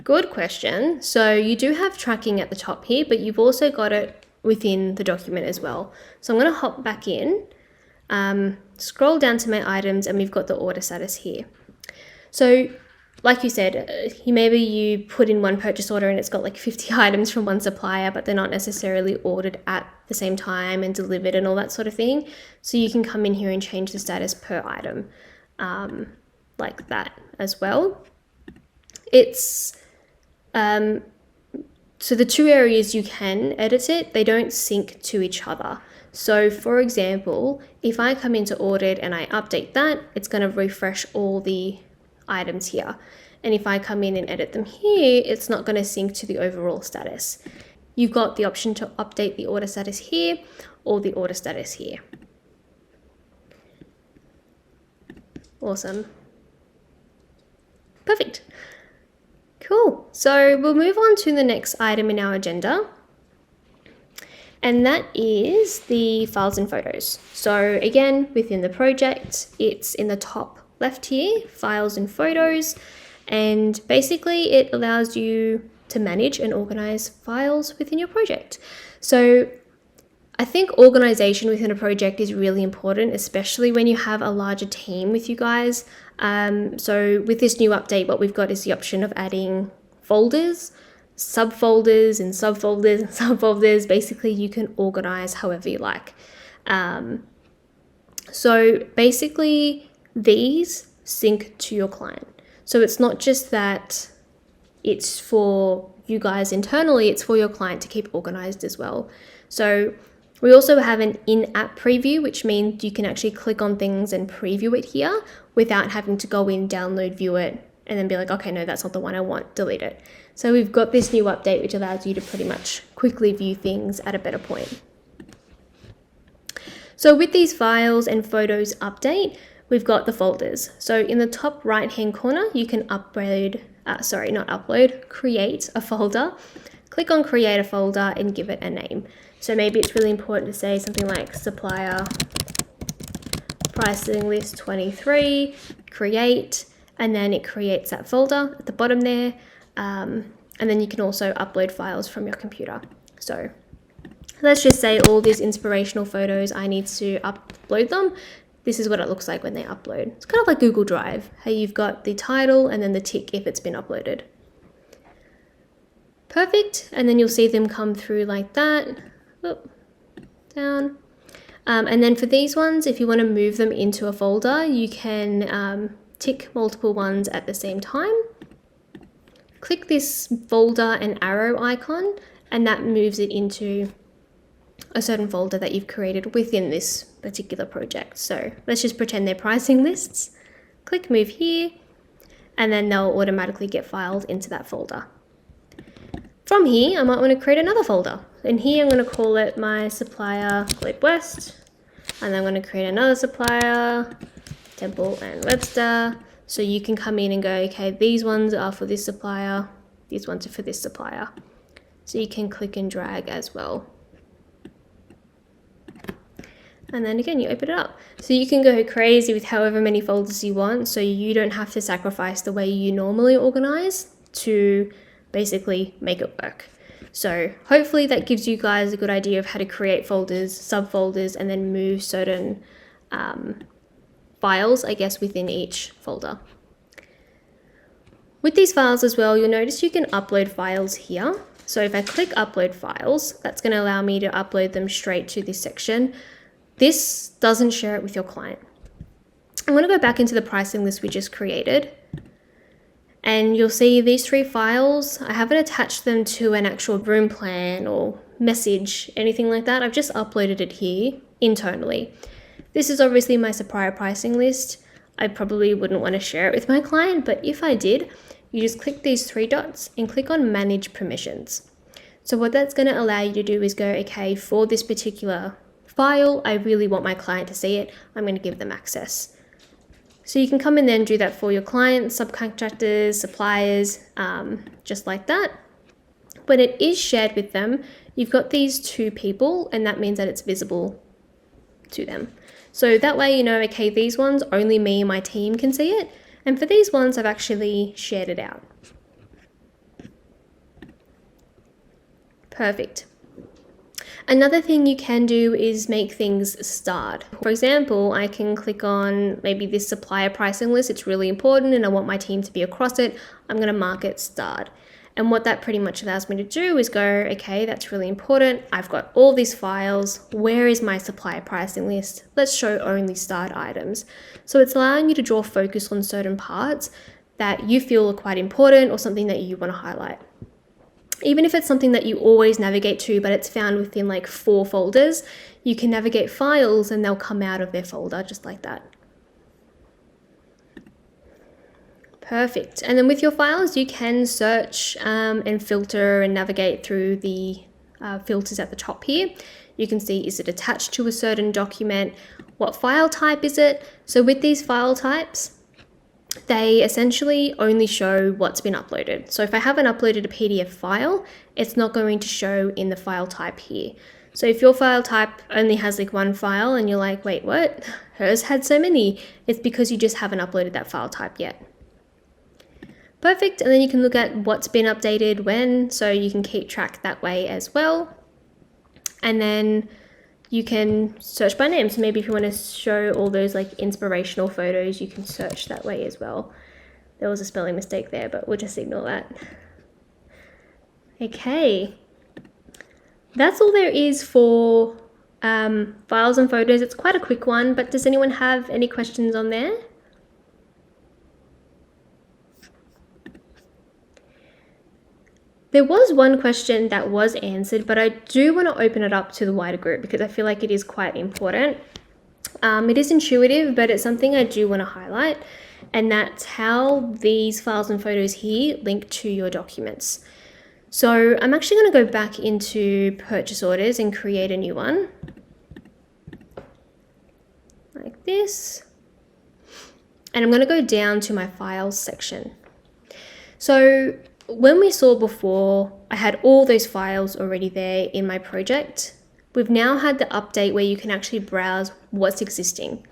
Good question. So you do have tracking at the top here, but you've also got it within the document as well. So I'm going to hop back in, scroll down to my items, and we've got the order status here. So like you said, maybe you put in one purchase order and it's got like 50 items from one supplier, but they're not necessarily ordered at the same time and delivered and all that sort of thing. So you can come in here and change the status per item like that as well. It's so the two areas you can edit it, they don't sync to each other. So for example, if I come into ordered and I update that, it's going to refresh all the items here. And if I come in and edit them here, it's not going to sync to the overall status. You've got the option to update the order status here or the order status here. Awesome. Perfect. Cool. So we'll move on to the next item in our agenda. And that is the files and photos. So again, within the project, it's in the top left here, files and photos. And basically it allows you to manage and organize files within your project. So I think organization within a project is really important, especially when you have a larger team with you guys. So with this new update, what we've got is the option of adding folders, subfolders and subfolders and subfolders. Basically, you can organize however you like. So basically, these sync to your client. So it's not just that it's for you guys internally, it's for your client to keep organized as well. So we also have an in-app preview, which means you can actually click on things and preview it here without having to go in, download, view it, and then be like, okay, no, that's not the one I want, delete it. So we've got this new update, which allows you to pretty much quickly view things at a better point. So with these files and photos update, we've got the folders. So in the top right-hand corner, you can create a folder. Click on create a folder and give it a name. So maybe it's really important to say something like supplier pricing list 23, create, and then it creates that folder at the bottom there. And then you can also upload files from your computer. So let's just say all these inspirational photos, I need to upload them. This is what it looks like when they upload. It's kind of like Google Drive. How you've got the title and then the tick if it's been uploaded. Perfect. And then you'll see them come through like that. Oop, down. And then for these ones, if you want to move them into a folder, you can tick multiple ones at the same time. click this folder and arrow icon, and that moves it into a certain folder that you've created within this particular project. So let's just pretend they're pricing lists. Click move here, and then they'll automatically get filed into that folder. From here, I might want to create another folder. And here I'm going to call it my supplier Glebe West. And I'm going to create another supplier, Temple and Webster. So you can come in and go, okay, these ones are for this supplier, these ones are for this supplier. So you can click and drag as well. And then again, you open it up. So you can go crazy with however many folders you want, so you don't have to sacrifice the way you normally organize to basically make it work. So hopefully that gives you guys a good idea of how to create folders, subfolders, and then move certain files, I guess, within each folder. With these files as well, you'll notice you can upload files here. So if I click upload files, that's going to allow me to upload them straight to this section. This doesn't share it with your client. I'm going to go back into the pricing list we just created, and you'll see these 3 files. I haven't attached them to an actual room plan or message, anything like that. I've just uploaded it here internally. This is obviously my supplier pricing list. I probably wouldn't want to share it with my client, but if I did, you just click these 3 dots and click on manage permissions. So what that's going to allow you to do is go, okay, for this particular file, I really want my client to see it. I'm going to give them access. So you can come in there and do that for your clients, subcontractors, suppliers, just like that. When it is shared with them, you've got these 2 people, and that means that it's visible to them. So that way, you know, okay, these ones, only me and my team can see it. And for these ones, I've actually shared it out. Perfect. Another thing you can do is make things starred. For example, I can click on maybe this supplier pricing list. It's really important and I want my team to be across it. I'm going to mark it starred. And what that pretty much allows me to do is go, okay, that's really important. I've got all these files. Where is my supplier pricing list? Let's show only starred items. So it's allowing you to draw focus on certain parts that you feel are quite important or something that you want to highlight. Even if it's something that you always navigate to, but it's found within like 4 folders, you can navigate files and they'll come out of their folder just like that. Perfect. And then with your files, you can search and filter and navigate through the filters at the top here. You can see, is it attached to a certain document? What file type is it? So with these file types, they essentially only show what's been uploaded. So if I haven't uploaded a PDF file, it's not going to show in the file type here. So if your file type only has like 1 file and you're like, wait, what? Hers had so many. It's because you just haven't uploaded that file type yet. Perfect. And then you can look at what's been updated when, so you can keep track that way as well. And then you can search by name. So maybe if you want to show all those like inspirational photos, you can search that way as well. There was a spelling mistake there, but we'll just ignore that. Okay. That's all there is for files and photos. It's quite a quick one, but does anyone have any questions on there? There was one question that was answered, but I do want to open it up to the wider group because I feel like it is quite important. It is intuitive, but it's something I do want to highlight, and that's how these files and photos here link to your documents. So I'm actually going to go back into purchase orders and create a new one like this. And I'm going to go down to my files section. So when we saw before, I had all those files already there in my project. We've now had the update where you can actually browse what's existing.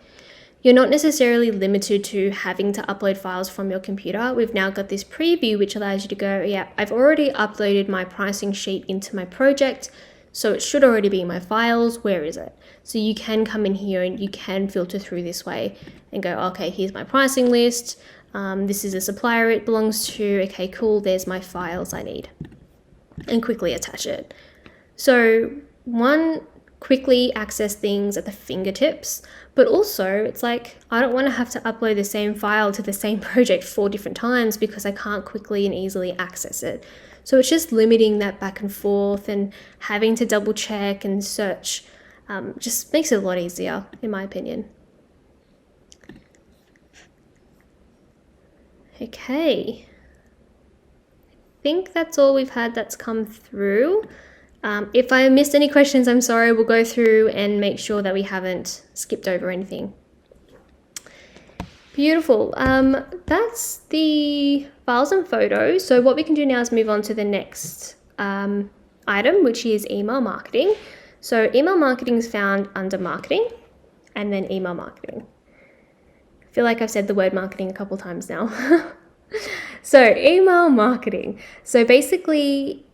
You're not necessarily limited to having to upload files from your computer. We've now got this preview which allows you to go, yeah, I've already uploaded my pricing sheet into my project, so it should already be in my files. Where is it? So you can come in here and you can filter through this way and go, okay, here's my pricing list. This is a supplier it belongs to. Okay, cool, there's my files I need. And quickly attach it. So quickly access things at the fingertips, But also, it's like, I don't want to have to upload the same file to the same project 4 different times because I can't quickly and easily access it. So it's just limiting that back and forth and having to double check and search. Just makes it a lot easier, in my opinion. Okay. I think that's all we've had that's come through. If I missed any questions, I'm sorry. We'll go through and make sure that we haven't skipped over anything. Beautiful. That's the files and photos. So what we can do now is move on to the next item, which is email marketing. So email marketing is found under marketing and then email marketing. I feel like I've said the word marketing a couple times now. So email marketing. So basically,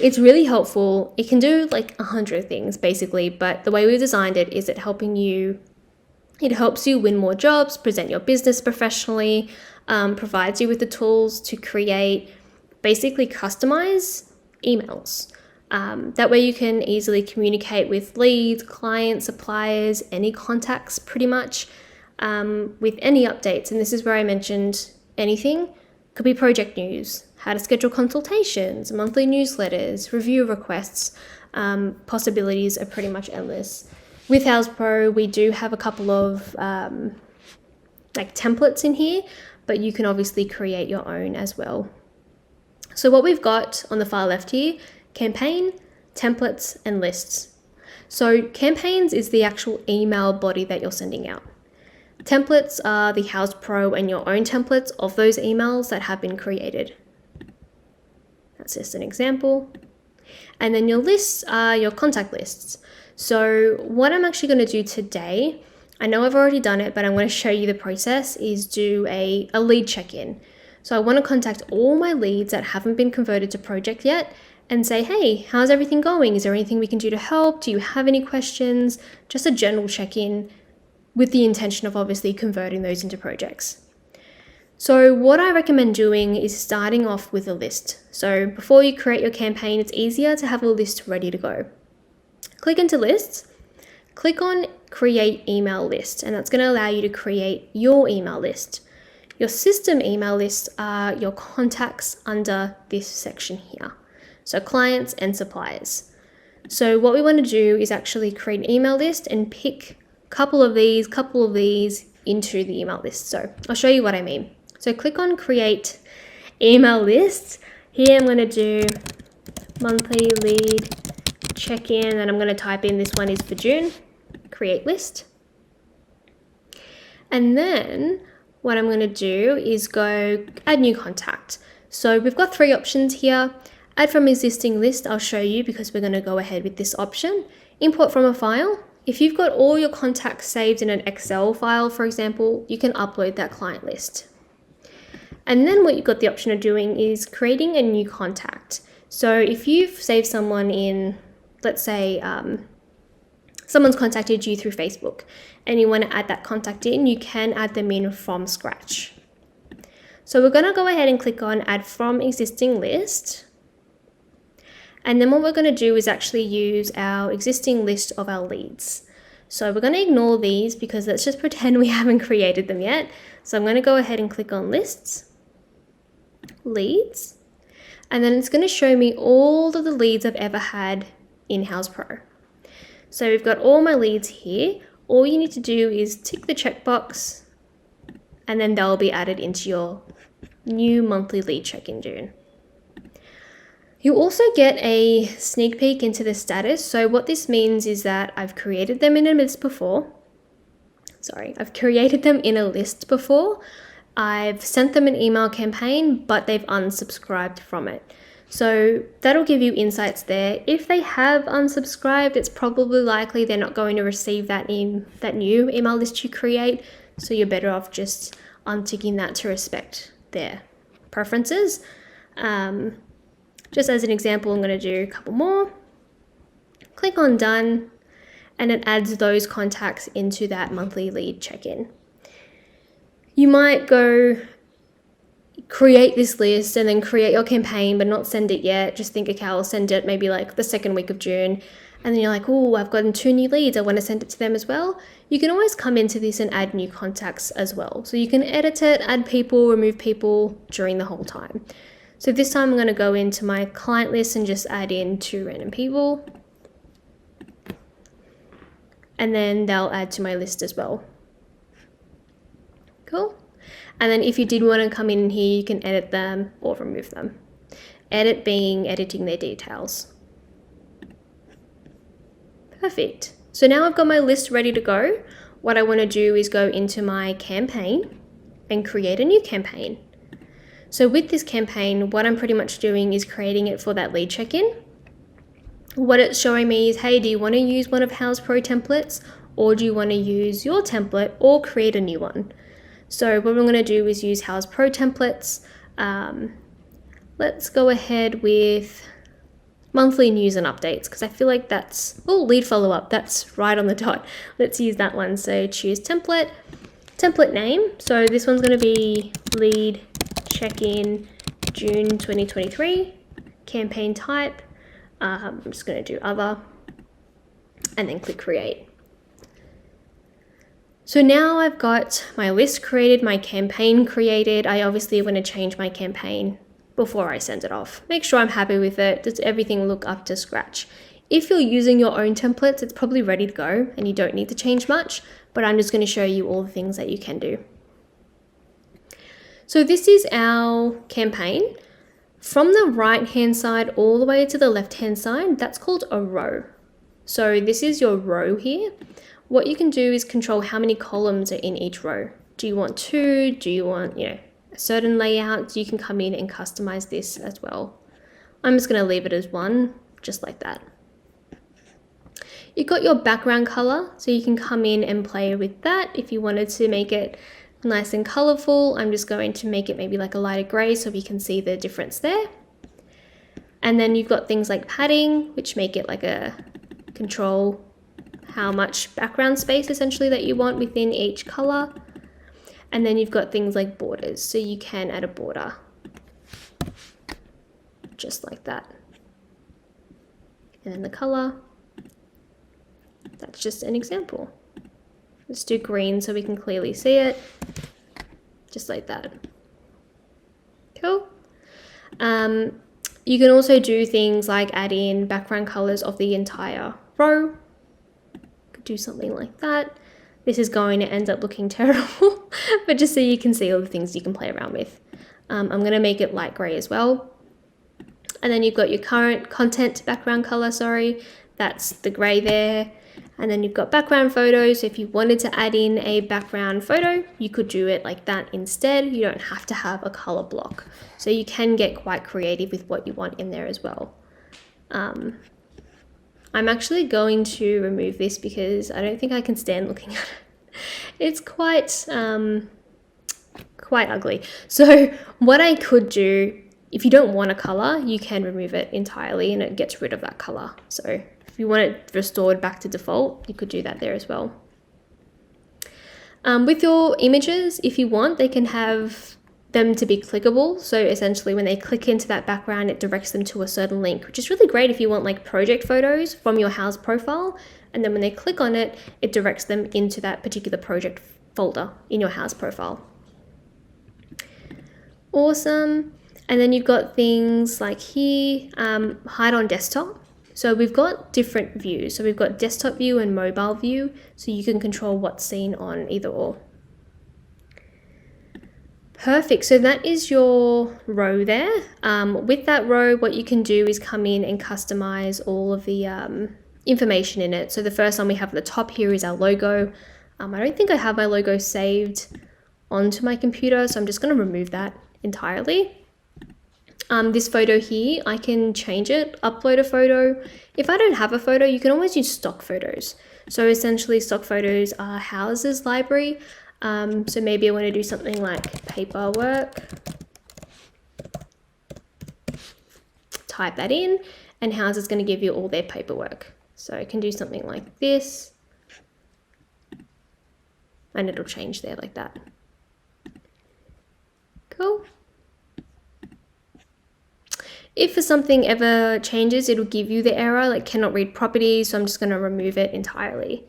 it's really helpful. It can do like 100 things basically, but the way we've designed it is it helps you win more jobs, present your business professionally, provides you with the tools to create, basically customize emails. That way you can easily communicate with leads, clients, suppliers, any contacts pretty much, with any updates. And this is where I mentioned anything. Could be project news, how to schedule consultations, monthly newsletters, review requests. Possibilities are pretty much endless. With Houzz Pro, we do have a couple of like templates in here, but you can obviously create your own as well. So what we've got on the far left here, campaign, templates, and lists. So campaigns is the actual email body that you're sending out. Templates are the Houzz Pro and your own templates of those emails that have been created. That's just an example. And then your lists are your contact lists. So what I'm actually going to do today, I know I've already done it, but I'm going to show you the process, is do a lead check-in. So I want to contact all my leads that haven't been converted to project yet and say, hey, how's everything going? Is there anything we can do to help? Do you have any questions? Just a general check-in with the intention of obviously converting those into projects. So what I recommend doing is starting off with a list. So before you create your campaign, it's easier to have a list ready to go. Click into lists, click on create email list, and that's going to allow you to create your email list. Your system email lists are your contacts under this section here. So clients and suppliers. So what we want to do is actually create an email list and pick couple of these into the email list. So I'll show you what I mean. So click on create email list. Here I'm going to do monthly lead check-in, and I'm going to type in, this one is for June, create list. And then what I'm going to do is go add new contact. So we've got 3 options here. Add from existing list, I'll show you because we're going to go ahead with this option. Import from a file. If you've got all your contacts saved in an Excel file, for example, you can upload that client list. And then what you've got the option of doing is creating a new contact. So if you've saved someone in, let's say, someone's contacted you through Facebook and you want to add that contact in, you can add them in from scratch. So we're going to go ahead and click on add from existing list. And then what we're going to do is actually use our existing list of our leads. So we're going to ignore these because let's just pretend we haven't created them yet. So I'm going to go ahead and click on lists, leads, and then it's going to show me all of the leads I've ever had in Houzz Pro. So we've got all my leads here. All you need to do is tick the checkbox and then they'll be added into your new monthly lead check in June. You also get a sneak peek into the status. So what this means is that I've created them in a list before. I've created them in a list before. I've sent them an email campaign, but they've unsubscribed from it. So that'll give you insights there. If they have unsubscribed, it's probably likely they're not going to receive that new email list you create. So you're better off just unticking that to respect their preferences. Just as an example, I'm going to do a couple more. Click on done, and it adds those contacts into that monthly lead check-in. You might go create this list and then create your campaign, but not send it yet. Just think, okay, I'll send it maybe like the second week of June. and then you're like, oh, I've gotten 2 new leads, I want to send it to them as well, you can always come into this and add new contacts as well. So you can edit it, add people, remove people during the whole time. So this time I'm going to go into my client list and just add in 2 random people. And then they'll add to my list as well. Cool. And then if you did want to come in here, you can edit them or remove them. Edit being editing their details. Perfect. So now I've got my list ready to go. What I want to do is go into my campaign and create a new campaign. So with this campaign, what I'm pretty much doing is creating it for that lead check-in. What it's showing me is, hey, do you want to use one of Houzz Pro templates, or do you want to use your template or create a new one? So what we're going to do is use Houzz Pro templates. Let's go ahead with monthly news and updates, because I feel like that's, oh, lead follow-up, that's right on the dot. Let's use that one. So choose template, template name. So this one's going to be lead check-in June 2023, campaign type. I'm just going to do other, and then click create. So now I've got my list created, my campaign created. I obviously want to change my campaign before I send it off. Make sure I'm happy with it. Does everything look up to scratch? If you're using your own templates, it's probably ready to go and you don't need to change much, but I'm just going to show you all the things that you can do. So this is our campaign. From the right-hand side all the way to the left-hand side, that's called a row. So this is your row here. What you can do is control how many columns are in each row. Do you want 2? Do you want, a certain layout? You can come in and customize this as well. I'm just going to leave it as 1, just like that. You've got your background color, so you can come in and play with that. If you wanted to make it nice and colorful, I'm just going to make it maybe like a lighter gray so we can see the difference there. And then you've got things like padding, which make it like a control how much background space essentially that you want within each color. And then you've got things like borders, so you can add a border just like that. And then the color, that's just an example. Let's do green so we can clearly see it, just like that. Cool. You can also do things like add in background colors of the entire row. Could do something like that. This is going to end up looking terrible, but just so you can see all the things you can play around with. I'm going to make it light gray as well. And then you've got your current content background color, that's the gray there. And then you've got background photos. So if you wanted to add in a background photo, you could do it like that instead. You don't have to have a color block. So you can get quite creative with what you want in there as well. I'm actually going to remove this because I don't think I can stand looking at it. It's quite ugly. So what I could do, if you don't want a color, you can remove it entirely and it gets rid of that color. So if you want it restored back to default, you could do that there as well. With your images, if you want, they can have them to be clickable. So essentially when they click into that background, it directs them to a certain link, which is really great if you want like project photos from your Houzz profile. And then when they click on it, it directs them into that particular project folder in your Houzz profile. Awesome. And then you've got things like here, hide on desktop. So we've got different views. So we've got desktop view and mobile view. So you can control what's seen on either or. Perfect. So that is your row there. With that row, what you can do is come in and customize all of the information in it. So the first one we have at the top here is our logo. I don't think I have my logo saved onto my computer, so I'm just going to remove that entirely. This photo here, I can change it, upload a photo. If I don't have a photo, you can always use stock photos. So essentially stock photos are Houzz's library. So maybe I want to do something like paperwork. Type that in and Houzz is going to give you all their paperwork. So I can do something like this and it'll change there like that. Cool. If for something ever changes, it'll give you the error, like cannot read properties, so I'm just going to remove it entirely.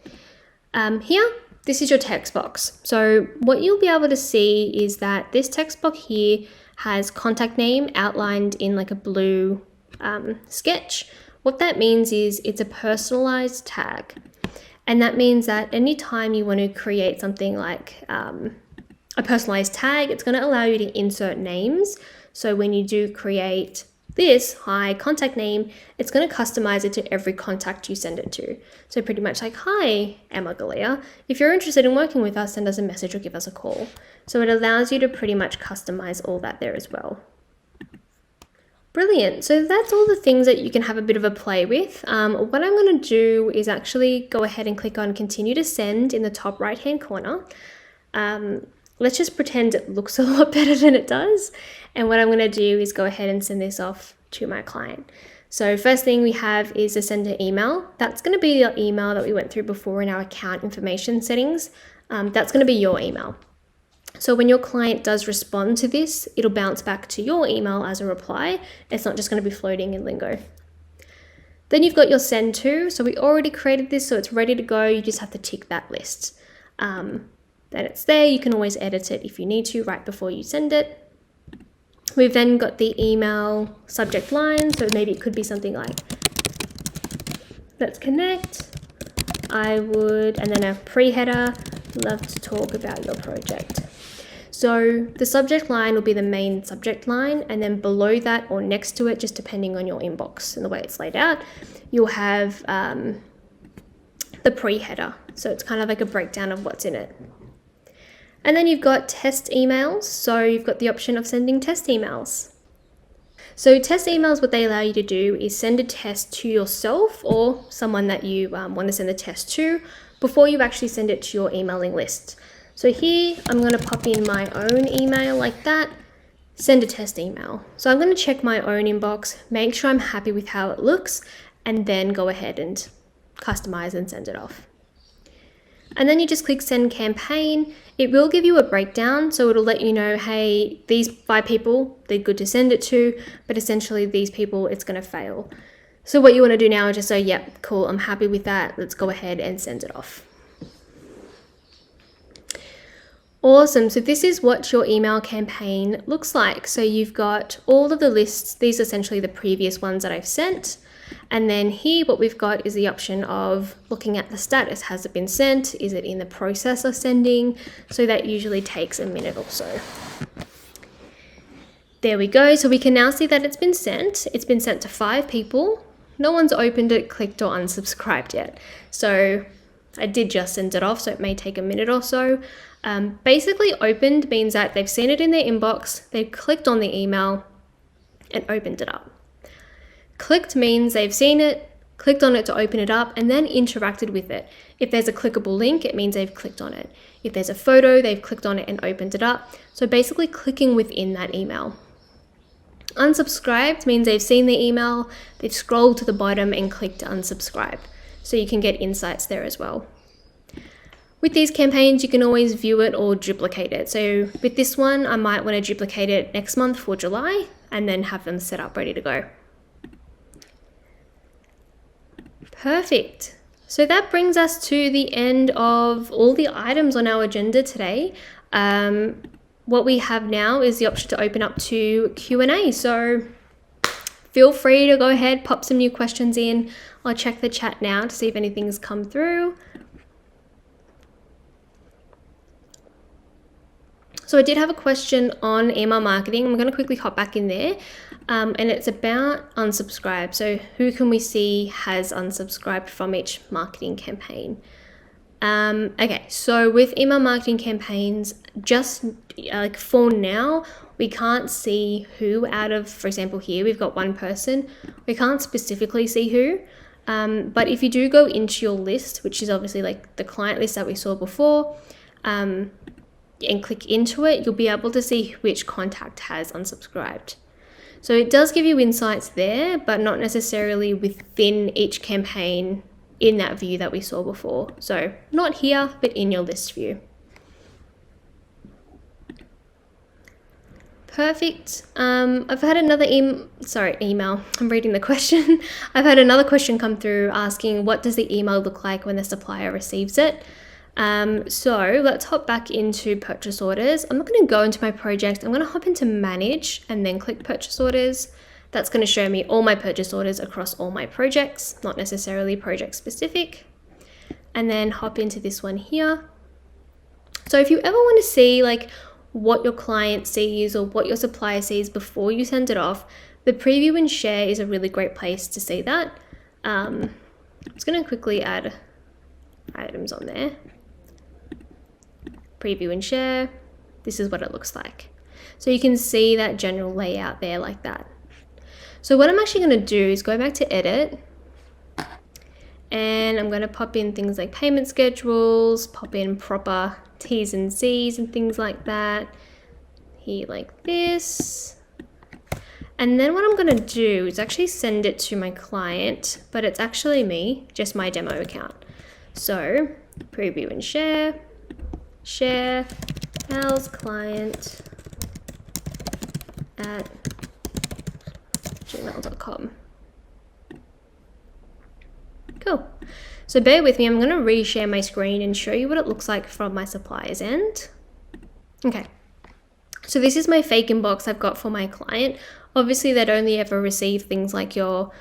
Here, this is your text box. So what you'll be able to see is that this text box here has contact name outlined in like a blue sketch. What that means is it's a personalized tag. And that means that anytime you want to create something like a personalized tag, it's going to allow you to insert names. So when you do create this hi contact name, it's going to customize it to every contact you send it to. So pretty much like, hi Emma Galea, if you're interested in working with us, send us a message or give us a call. So it allows you to pretty much customize all that there as well. Brilliant. So that's all the things that you can have a bit of a play with. What I'm going to do is actually go ahead and click on continue to send in the top right hand corner. Let's just pretend it looks a lot better than it does. And what I'm going to do is go ahead and send this off to my client. So first thing we have is a sender email. That's going to be the email that we went through before in our account information settings. That's going to be your email. So when your client does respond to this, it'll bounce back to your email as a reply. It's not just going to be floating in Lingo. Then you've got your send to. So we already created this, so it's ready to go. You just have to tick that list. Then it's there. You can always edit it if you need to right before you send it. We've then got the email subject line. So maybe it could be something like, let's connect. I would, and then a pre-header, love to talk about your project. So the subject line will be the main subject line, and then below that or next to it, just depending on your inbox and the way it's laid out, you'll have the pre-header. So it's kind of like a breakdown of what's in it. And then you've got test emails. So you've got the option of sending test emails. So test emails, what they allow you to do is send a test to yourself or someone that you want to send the test to before you actually send it to your emailing list. So here I'm going to pop in my own email like that, send a test email. So I'm going to check my own inbox, make sure I'm happy with how it looks, and then go ahead and customize and send it off. And then you just click send campaign. It will give you a breakdown, so it'll let you know, hey, these 5 people, they're good to send it to, but essentially these people, it's going to fail. So what you want to do now is just say, yep, cool, I'm happy with that. Let's go ahead and send it off. Awesome. So this is what your email campaign looks like. So you've got all of the lists. These are essentially the previous ones that I've sent. And then here, what we've got is the option of looking at the status. Has it been sent? Is it in the process of sending? So that usually takes a minute or so. There we go. So we can now see that it's been sent. It's been sent to 5 people. No one's opened it, clicked, or unsubscribed yet. So I did just send it off, so it may take a minute or so. Basically, opened means that they've seen it in their inbox, they've clicked on the email and opened it up. Clicked means they've seen it, clicked on it to open it up, and then interacted with it. If there's a clickable link, it means they've clicked on it. If there's a photo, they've clicked on it and opened it up. So basically clicking within that email. Unsubscribed means they've seen the email, they've scrolled to the bottom and clicked to unsubscribe. So you can get insights there as well. With these campaigns, you can always view it or duplicate it. So with this one, I might want to duplicate it next month for July and then have them set up ready to go. Perfect. So that brings us to the end of all the items on our agenda today. What we have now is the option to open up to Q&A. So feel free to go ahead, pop some new questions in. I'll check the chat now to see if anything's come through. So I did have a question on email marketing. I'm going to quickly hop back in there. And it's about unsubscribe. So who can we see has unsubscribed from each marketing campaign? Okay, so with email marketing campaigns, just like for now, we can't see who out of, for example, here we've got 1 person. We can't specifically see who. But if you do go into your list, which is obviously like the client list that we saw before, and click into it, you'll be able to see which contact has unsubscribed. So it does give you insights there, but not necessarily within each campaign in that view that we saw before. So not here, but in your list view. Perfect. I've had another email. I'm reading the question. I've had another question come through asking, what does the email look like when the supplier receives it? So let's hop back into purchase orders. I'm not going to go into my project. I'm going to hop into manage and then click purchase orders. That's going to show me all my purchase orders across all my projects, not necessarily project specific. And then hop into this one here. So if you ever want to see like what your client sees or what your supplier sees before you send it off, the preview and share is a really great place to see that. I'm just going to quickly add items on there. Preview and share. This is what it looks like. So you can see that general layout there like that. So what I'm actually going to do is go back to edit, and I'm going to pop in things like payment schedules, pop in proper T's and C's and things like that here like this. And then what I'm going to do is actually send it to my client, but it's actually me, just my demo account. So preview and share Houzz client at gmail.com. Cool. So bear with me, I'm going to reshare my screen and show you what it looks like from my supplier's end. Okay, so this is my fake inbox I've got for my client. Obviously, they'd only ever receive things like your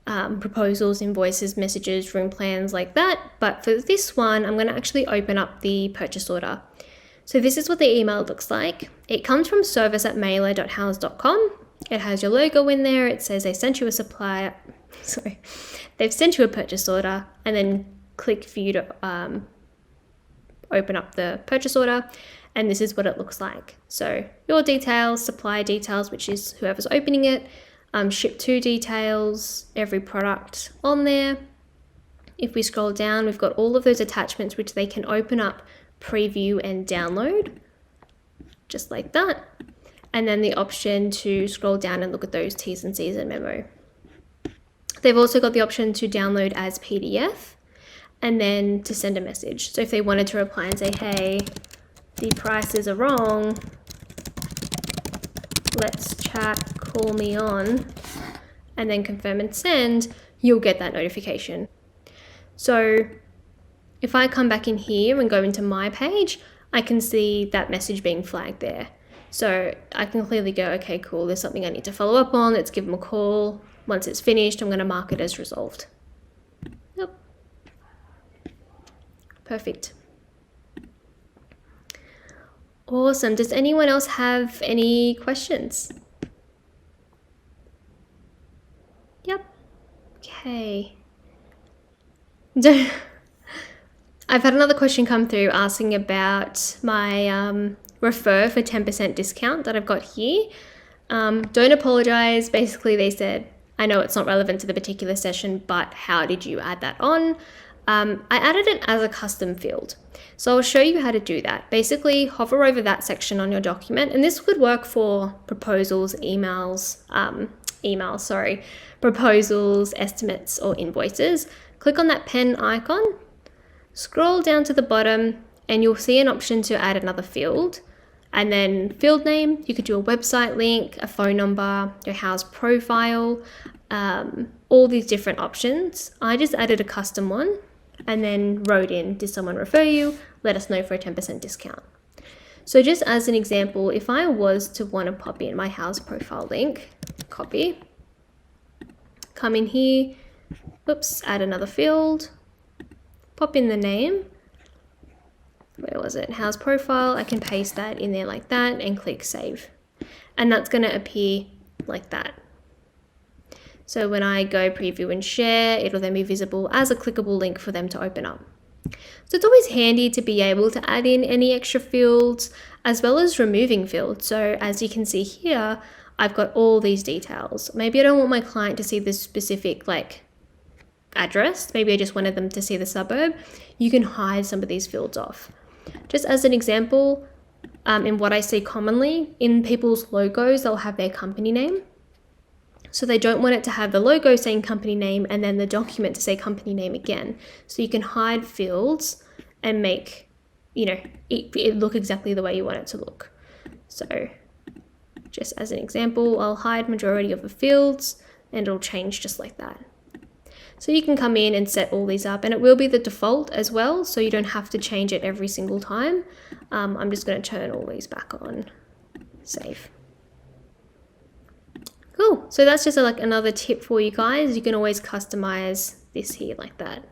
proposals, invoices, messages, room plans like that. But for this one, I'm going to actually open up the purchase order. So this is what the email looks like. It comes from service@mailer.houzz.com. It has your logo in there. It says they sent you a supplier. Sorry, they've sent you a purchase order, and then click for you to open up the purchase order, and this is what it looks like. So your details, supplier details, which is whoever's opening it, ship to details, every product on there. If we scroll down, we've got all of those attachments which they can open up, preview and download, just like that. And then the option to scroll down and look at those T's and C's and memo. They've also got the option to download as PDF and then to send a message. So if they wanted to reply and say, hey, the prices are wrong, let's chat, call me on, and then confirm and send, you'll get that notification. So if I come back in here and go into my page, I can see that message being flagged there. So I can clearly go, okay, cool, there's something I need to follow up on, let's give them a call. Once it's finished, I'm going to mark it as resolved. Yep. Perfect. Awesome. Does anyone else have any questions? Yep. Okay. I've had another question come through asking about my refer for 10% discount that I've got here. Don't apologize. Basically, they said, I know it's not relevant to the particular session, but how did you add that on? I added it as a custom field. So I'll show you how to do that. Basically, hover over that section on your document, and this would work for proposals, proposals, estimates, or invoices. Click on that pen icon, scroll down to the bottom, and you'll see an option to add another field. And then field name, you could do a website link, a phone number, your Houzz profile, all these different options. I just added a custom one and then wrote in, did someone refer you? Let us know for a 10% discount. So just as an example, if I was to want to pop in my Houzz profile link, copy, come in here, oops, add another field, pop in the name. Where was it? Houzz profile. I can paste that in there like that and click save. And that's going to appear like that. So when I go preview and share, it'll then be visible as a clickable link for them to open up. So it's always handy to be able to add in any extra fields as well as removing fields. So as you can see here, I've got all these details. Maybe I don't want my client to see the specific address. Maybe I just wanted them to see the suburb. You can hide some of these fields off. Just as an example, in what I see commonly, in people's logos, they'll have their company name. So they don't want it to have the logo saying company name and then the document to say company name again. So you can hide fields and make, it look exactly the way you want it to look. So Just as an example, I'll hide majority of the fields and it'll change just like that. So you can come in and set all these up, and it will be the default as well, so you don't have to change it every single time. I'm just going to turn all these back on. Save. Cool. So that's just like another tip for you guys. You can always customize this here like that.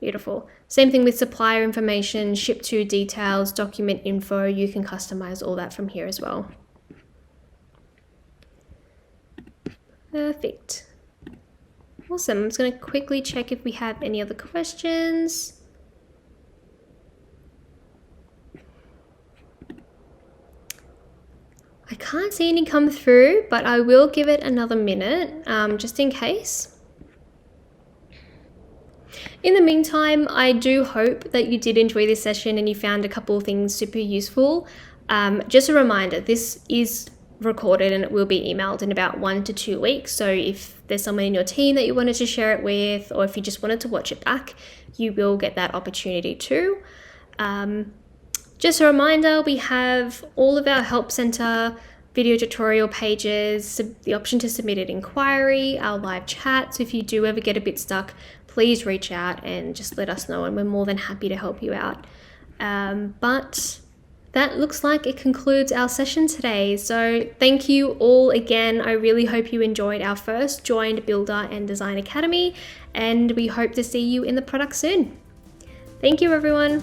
Beautiful. Same thing with supplier information, ship to details, document info. You can customize all that from here as well. Perfect. Awesome. I'm just going to quickly check if we have any other questions. I can't see any come through, but I will give it another minute, just in case. In the meantime, I do hope that you did enjoy this session and you found a couple of things super useful. Just a reminder, this is recorded and it will be emailed in about 1 to 2 weeks. So if there's someone in your team that you wanted to share it with, or if you just wanted to watch it back, you will get that opportunity too. Just a reminder, we have all of our Help Center video tutorial pages, the option to submit an inquiry, our live chat. So if you do ever get a bit stuck, please reach out and just let us know, and we're more than happy to help you out. But that looks like it concludes our session today. So thank you all again. I really hope you enjoyed our first Joined Builder and Design Academy, and we hope to see you in the product soon. Thank you, everyone.